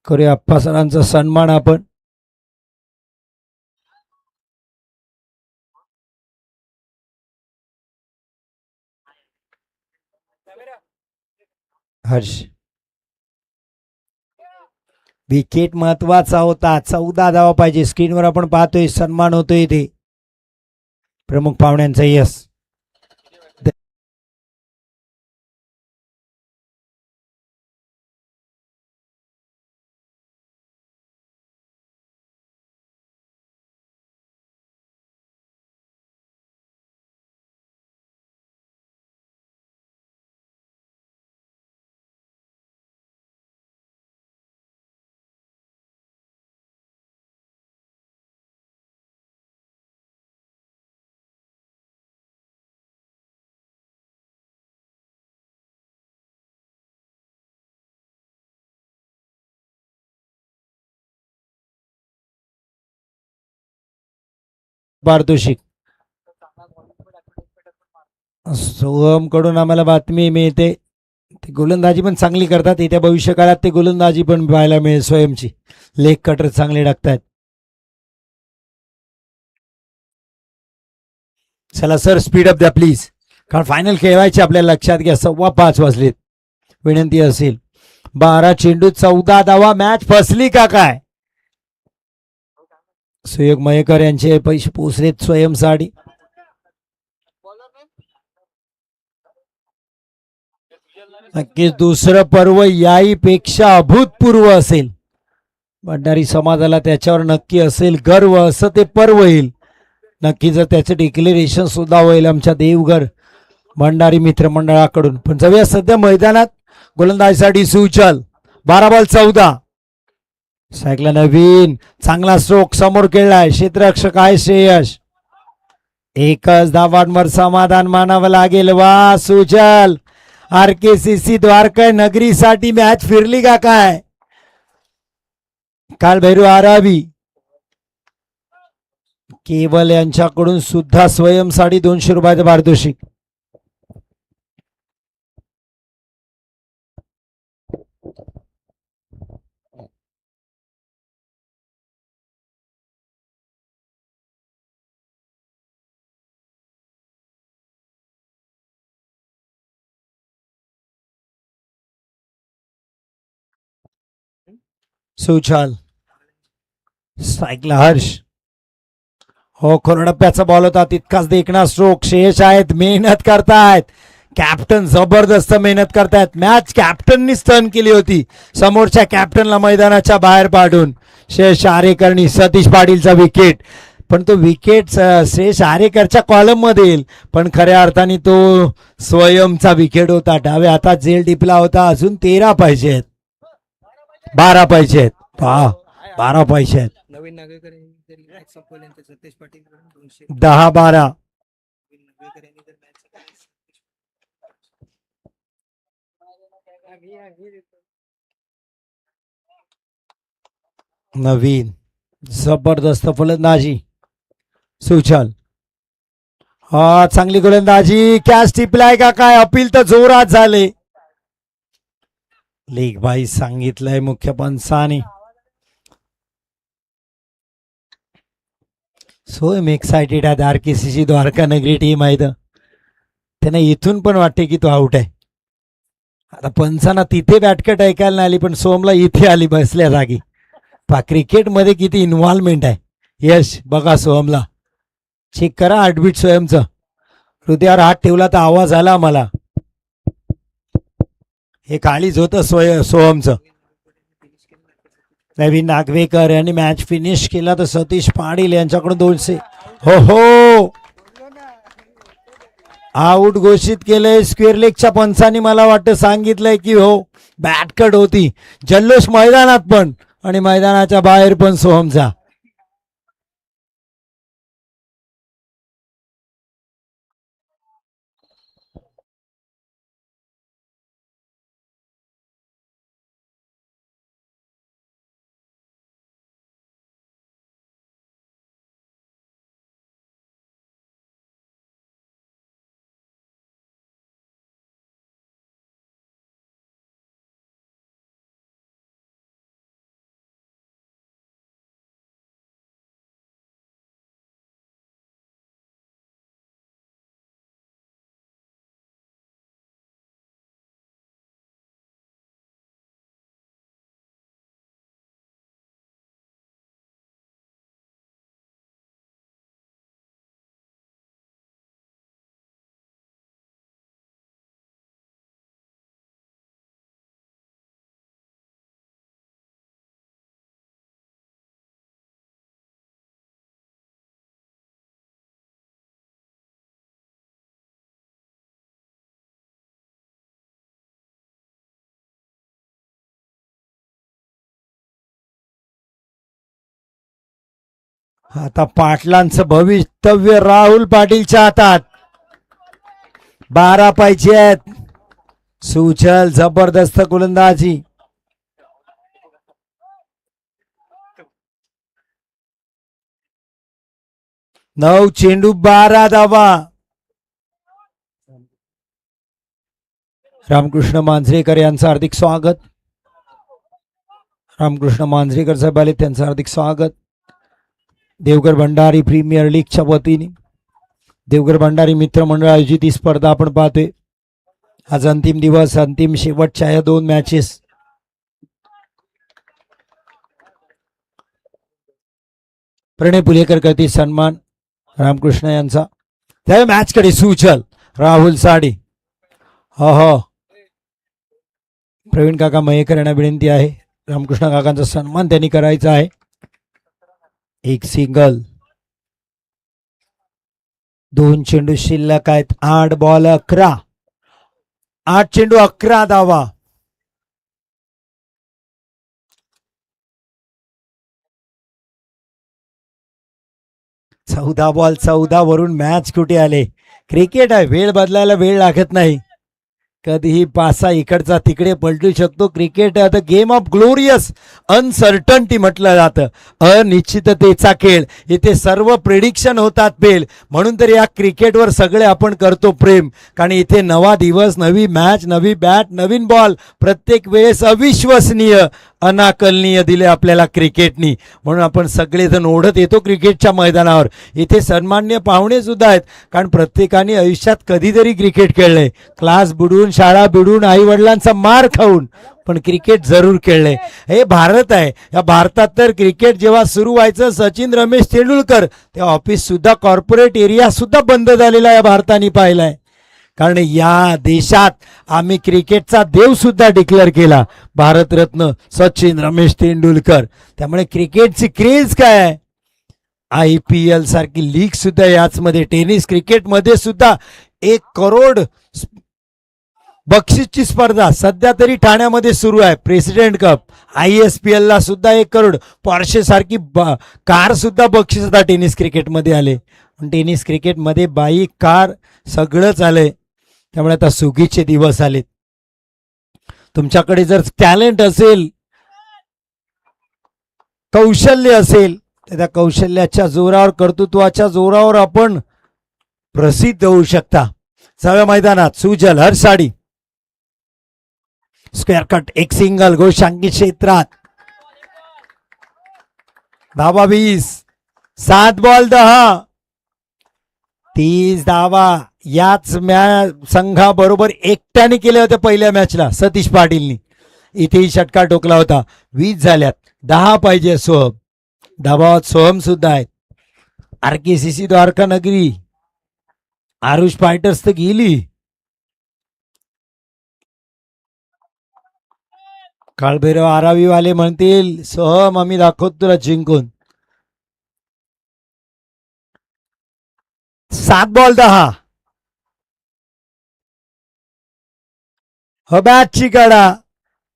करूया अप्पा सरांचा सन्मान आपण. हर्ष, विकेट महत्वाचा होता, 14 धावा पाहिजे. स्क्रीनवर आपण पाहतोय सन्मान होतोय इथे प्रमुख पाहुण्यांचा. यस, पारितोषिक सोहम कडून आम्हाला बातमी मिळते, ते गोलंदाजी पण चांगली करतात. येत्या भविष्य काळात ते गोलंदाजी पण पाहायला मिळेल. स्वयंची लेग कटर चांगले टाकतात. चला सर, स्पीड अप द्या प्लीज, कारण फायनल खेळवायचे आपल्याला. लक्षात घ्या 5:15 वाजलेत. विनंती असेल. 12 चेंडू 14 धावा, मॅच फसली का काय? सुयोग मयेकर यांचे पैसे पोचलेत स्वयंसाठी. नक्कीच दुसरं पर्व याहीपेक्षा अभूतपूर्व असेल. भंडारी समाजाला त्याच्यावर नक्की असेल गर्व, असं ते पर्व येईल नक्की. जर त्याचं डिक्लेरेशन सुद्धा होईल आमच्या देवघर भंडारी मित्रमंडळाकडून. पण जाऊया सध्या मैदानात गोलंदाजीसाठी सुचल. 12 बॉल 14. सायकला नवीन चांगला स्ट्रोक समोर खेळलाय. क्षेत्ररक्षक आहे श्रेयस. एकच धावांवर समाधान मानावं लागेल. वा सुचल. RKCC द्वारका नगरीसाठी मॅच फिरली का काय? काल भैरू आरावी केवल यांच्याकडून सुद्धा स्वयंसाठी 200 रुपयाचं पारितोषिक. सुचाल. सायकला हर्ष. हो, खोलडप्प्याचा बॉल होता, तितकाच देखणा स्ट्रोक. शेष आहेत, मेहनत करतायत. कॅप्टन जबरदस्त मेहनत करतायत. मॅच कॅप्टननी टर्न केली होती, समोरच्या कॅप्टनला मैदानाच्या बाहेर पाडून. शेष आरेकरनी सतीश पाटीलचा विकेट, पण तो विकेट शेष आरेकरच्या कॉलम मध्ये येईल, पण खऱ्या अर्थाने तो स्वयंचा विकेट होता. डाव्या हातात झेल टिपला होता. अजून 13 पाहिजे आहेत, 12 पाहिजे आहेत. 12 पाहिजे आहेत. नवीन नागरिकर यांनी जर मॅच संपवली तर सतीश पाटील 10-12. नागरिकर यांनी जर मॅच नवीन जबरदस्त फलंदाजी. सुचल, हा चांगली गोलंदाजी. कॅच टिपलाय का काय? अपील तर जोरात झाले. लीग बाई सांगितलंय मुख्य पंचाने. सो एम एक्साइटेड आहे. आरकेसीची द्वारका नगरी टीम आहे, त्यांना इथून पण वाटते की तो आउट आहे. आता पंचांना तिथे बॅटकट ऐकायला नाही आली, पण सोमला इथे आली बसल्या जागी. क्रिकेट मध्ये किती इन्व्हॉल्वमेंट आहे. यश बघा सोहमला, चेक करा हार्टबीट स्वयंचं. हृदयावर हात ठेवला तर आवाज आला मला. हे काळीच होतं सोहमचं. नवीन नागवेकर यांनी मॅच फिनिश केला, तर सतीश पाटील यांच्याकडून 200. हो, आउट घोषित केलंय. स्क्वेअर लेगच्या पंचांनी मला वाटतं सांगितलंय की हो बॅटकट होती. जल्लोष मैदानात पण आणि मैदानाच्या बाहेर पण सोहमचा. आता पाटलांचं भवितव्य राहुल पाटीलच्या हातात. 12 पाहिजे आहेत. सुचल जबरदस्त गोलंदाजी. 9 चेंडू 12 धावा. रामकृष्ण मांजरेकर यांचं हार्दिक स्वागत. रामकृष्ण मांजरेकर साहेब आले, त्यांचं हार्दिक स्वागत. देवघर भंडारी प्रीमियर लीगच्या वतीने देवघर भंडारी मित्रमंडळ आयोजित ही स्पर्धा आपण पाहतोय. आज अंतिम दिवस, अंतिम शेवटच्या या 2 मॅचेस. प्रणय पुलेकर करतील सन्मान रामकृष्ण यांचा. त्या मॅच कडे सुचल राहुल साडी. हो, प्रवीण काका मयेकर यांना विनंती आहे, रामकृष्ण काकांचा सन्मान त्यांनी करायचा आहे. एक सिंगल. 2 चेंडू शिल्लक आहेत. 8 बॉल 11. 8 चेंडू 11 धावा. चौदा बॉल 14 वरून मॅच कुठे आले. क्रिकेट आहे, वेळ बदलायला वेळ लागत नाही. कधीही पासा इकडचा तिकडे पलटू शकतो. Cricket the game of glorious uncertainty म्हटलं जातं. अनिश्चिततेचा खेळ. इथे सर्व प्रेडिक्शन होतात फेल. म्हणून तर या क्रिकेटवर सगळे आपण करतो प्रेम, कारण इथे नवा दिवस, नवी मॅच, नवी बॅट, नवीन बॉल, प्रत्येक वेळेस अविश्वसनीय अनाकलनीय दिले आपल्याला क्रिकेटनी. म्हणून आपण सगळेजण ओढत येतो क्रिकेटच्या मैदानावर. इथे सन्मान्य पाहुणे सुद्धा आहेत, कारण प्रत्येकाने आयुष्यात कधीतरी क्रिकेट खेळलंय. क्लास बुडून, शाळा बुडून, आई वडिलांचा मार खाऊन, पण क्रिकेट जरूर खेळलंय. हे भारत आहे. या भारतात तर क्रिकेट जेव्हा सुरू व्हायचं सचिन रमेश तेंडुलकर ते ऑफिस सुद्धा कॉर्पोरेट एरिया सुद्धा बंद झालेला या भारताने पाहिलाय. कारण या देशात आम्ही क्रिकेटचा देव सुद्धा डिक्लेअर केला, भारतरत्न सचिन रमेश तेंडुलकर. त्यामुळे क्रिकेटची क्रेज काय आहे. IPL सारखी लीग सुद्धा याचमध्ये, टेनिस क्रिकेटमध्ये सुद्धा 1 करोड बक्षीसची स्पर्धा सध्या तरी ठाण्यामध्ये सुरू आहे. प्रेसिडेंट कप, ISPL ला सुद्धा 1 करोड, पॉर्शे सारखी कार सुद्धा बक्षीस आता टेनिस क्रिकेटमध्ये आले. पण टेनिस क्रिकेटमध्ये बाईक कार सगळंच आलंय. त्यामुळे आता सुगीचे दिवस आलेत. तुमच्याकडे जर टॅलेंट असेल, कौशल्य असेल, तर त्या कौशल्याच्या जोरावर, कर्तृत्वाच्या जोरावर आपण प्रसिद्ध होऊ शकता. 6व्या मैदानात सुजल हरसाडी स्क्वेअर कट, एक सिंगल गोशांकी क्षेत्रात. धावा 20, 7 बॉल 10, 30 धावा याच संघाबरोबर एकट्याने केल्या होत्या पहिल्या मॅचला सतीश पाटीलनी. इथेही षटकार टोकला होता. 20 झाल्यात, 10 पाहिजे सोहम. दबावात सोहम सुद्धा आहेत. RKCC द्वारका नगरी, आरुष फायटर्स तर गेली. काळभैरव आरावीवाले म्हणतील सोहम आम्ही दाखवतो तुला जिंकून. 7 बॉल 10. हबॅटची कडा,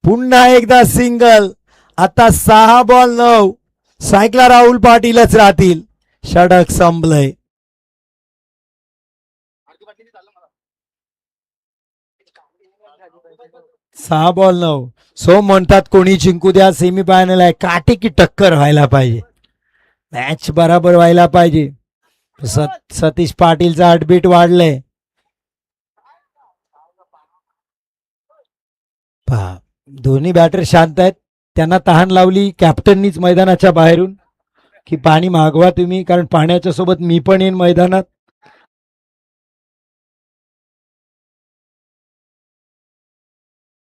पुन्हा एकदा सिंगल. आता 6 बॉल 9. सायकला राहुल पाटीलच राहतील. षटक संपलंय. 6 बॉल 9. सो म्हणतात कोणी जिंकू द्या, सेमीफायनल आहे, काटे की टक्कर व्हायला पाहिजे, मॅच बराबर व्हायला पाहिजे. सतीश पाटीलचा हार्टबीट वाढलंय. दोन्ही बॅटर शांत आहेत. त्यांना तहान लावली कॅप्टननीच मैदानाच्या बाहेरून की पाणी मागवा तुम्ही, कारण पाण्याच्या सोबत मी पण येईन मैदानात.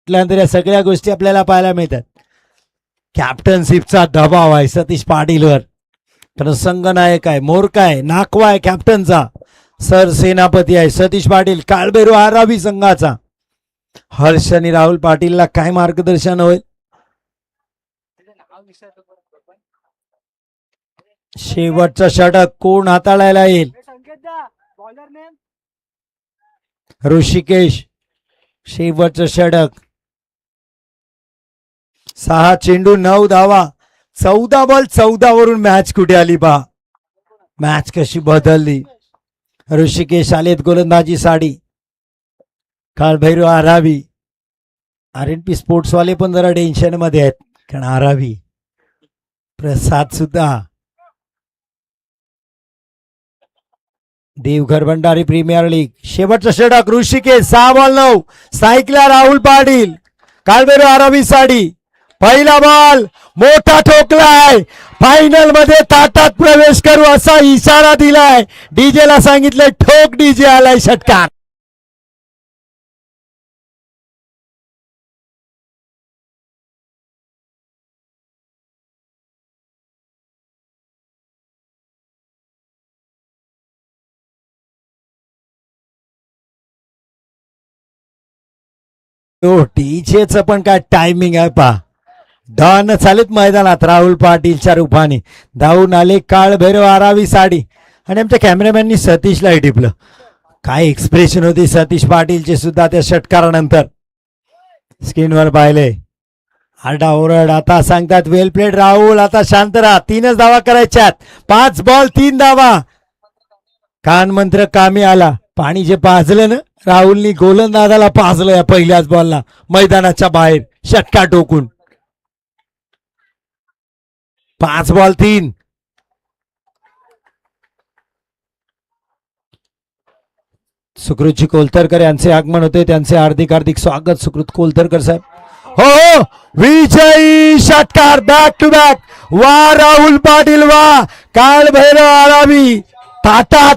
या सगळ्या गोष्टी आपल्याला पाहायला मिळतात. कॅप्टनशिपचा दबाव आहे सतीश पाटीलवर, कारण संघनायक आहे, मोरका आहे, नाकवा आहे कॅप्टनचा, सरसेनापती आहे सतीश पाटील. काळभैरव आरावी संघाचा हर्ष आणि राहुल पाटीलला काय मार्गदर्शन होईल. शेवटचा षटक कोण हाताळायला येईल. ऋषिकेश, शेवटचं षटक. 6 चेंडू 9 धावा. 14 बॉल 14 वरून मॅच कुठे आली पहा, मॅच कशी बदलली. ऋषिकेश आलेत गोलंदाजी साडी. काळभैरव आरावी, RNP स्पोर्ट्सवाले पण जरा टेन्शन मध्ये आहेत, कारण आरावी प्रसाद सुद्धा. देवघर भंडारी प्रीमियर लीग, शेवटचा षटक. ऋषिकेश 6 बॉल 9. सायकला राहुल पाटील, काळभैरव आरावी साडी. पहिला बॉल मोठा ठोकलाय. फायनल मध्ये ताटात प्रवेश करू असा इशारा दिलाय. डीजे ला सांगितलंय ठोक, डीजे आलाय षटकार. डीजेच पण काय टायमिंग आहे पहा. डॉन चालेत मैदानात राहुल पाटीलच्या रूपाने. धावून आले काळभैरव आरावी साडी. आणि आमच्या कॅमेरामॅननी सतीशला टिपलं. काय एक्सप्रेशन होती सतीश पाटीलचे सुद्धा त्या षटकारानंतर, स्क्रीनवर पाहिले. आरडाओरड. आता सांगतात वेल प्लेड राहुल, आता शांत राहा, 3च धावा करायच्यात. 5 बॉल 3 धावा. कान मंत्र कामी आला. पाणी जे पाजलं ना, राहुलनी गोलंदाजाला पाजलं या पहिल्याच बॉलला मैदानाच्या बाहेर षटकार टोकून. 5 बॉल 3. सुकृतजी कोलतरकर यांचे आगमन होते, त्यांचे हार्दिक हार्दिक स्वागत सुकृत कोलतरकर साहेब. हो हो, विजयी षटकार बॅक टू बॅक. वा राहुल पाटील वा. काळभैरव आरावी ताटात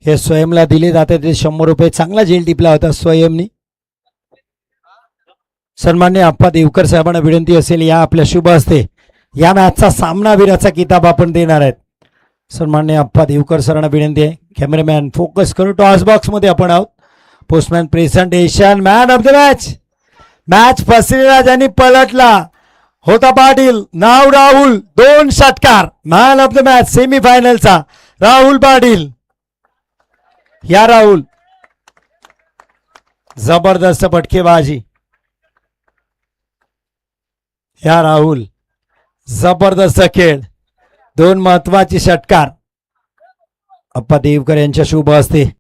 हे स्वयंला दिले जाते ते 100 रुपये. चांगला झेल टिपला होता स्वयंनी. सन्मान्य आप्पा देवकर साहेबांना विनंती असेल या आपल्या शुभ हस्ते या मॅचचा सामनावीराचा किताब आपण देणार आहेत. सन्मान्य आप्पा देवकर सरांना विनंती आहे. कॅमेरामॅन फोकस करू. टॉस बॉक्स मध्ये आपण आहोत. Postman presentation. Man of the match. Match फसलेला ज्यांनी पलटला होता पाटील. नाव राहुल. 2 षटकार. मॅन ऑफ द मॅच सेमीफायनलचा राहुल पाटील. या राहुल जबरदस्त फटकेबाजी. या राहुल जबरदस्त खेळ. 2 महत्वाचे षटकार. अप्पा देवकर यांच्या शुभ हस्ते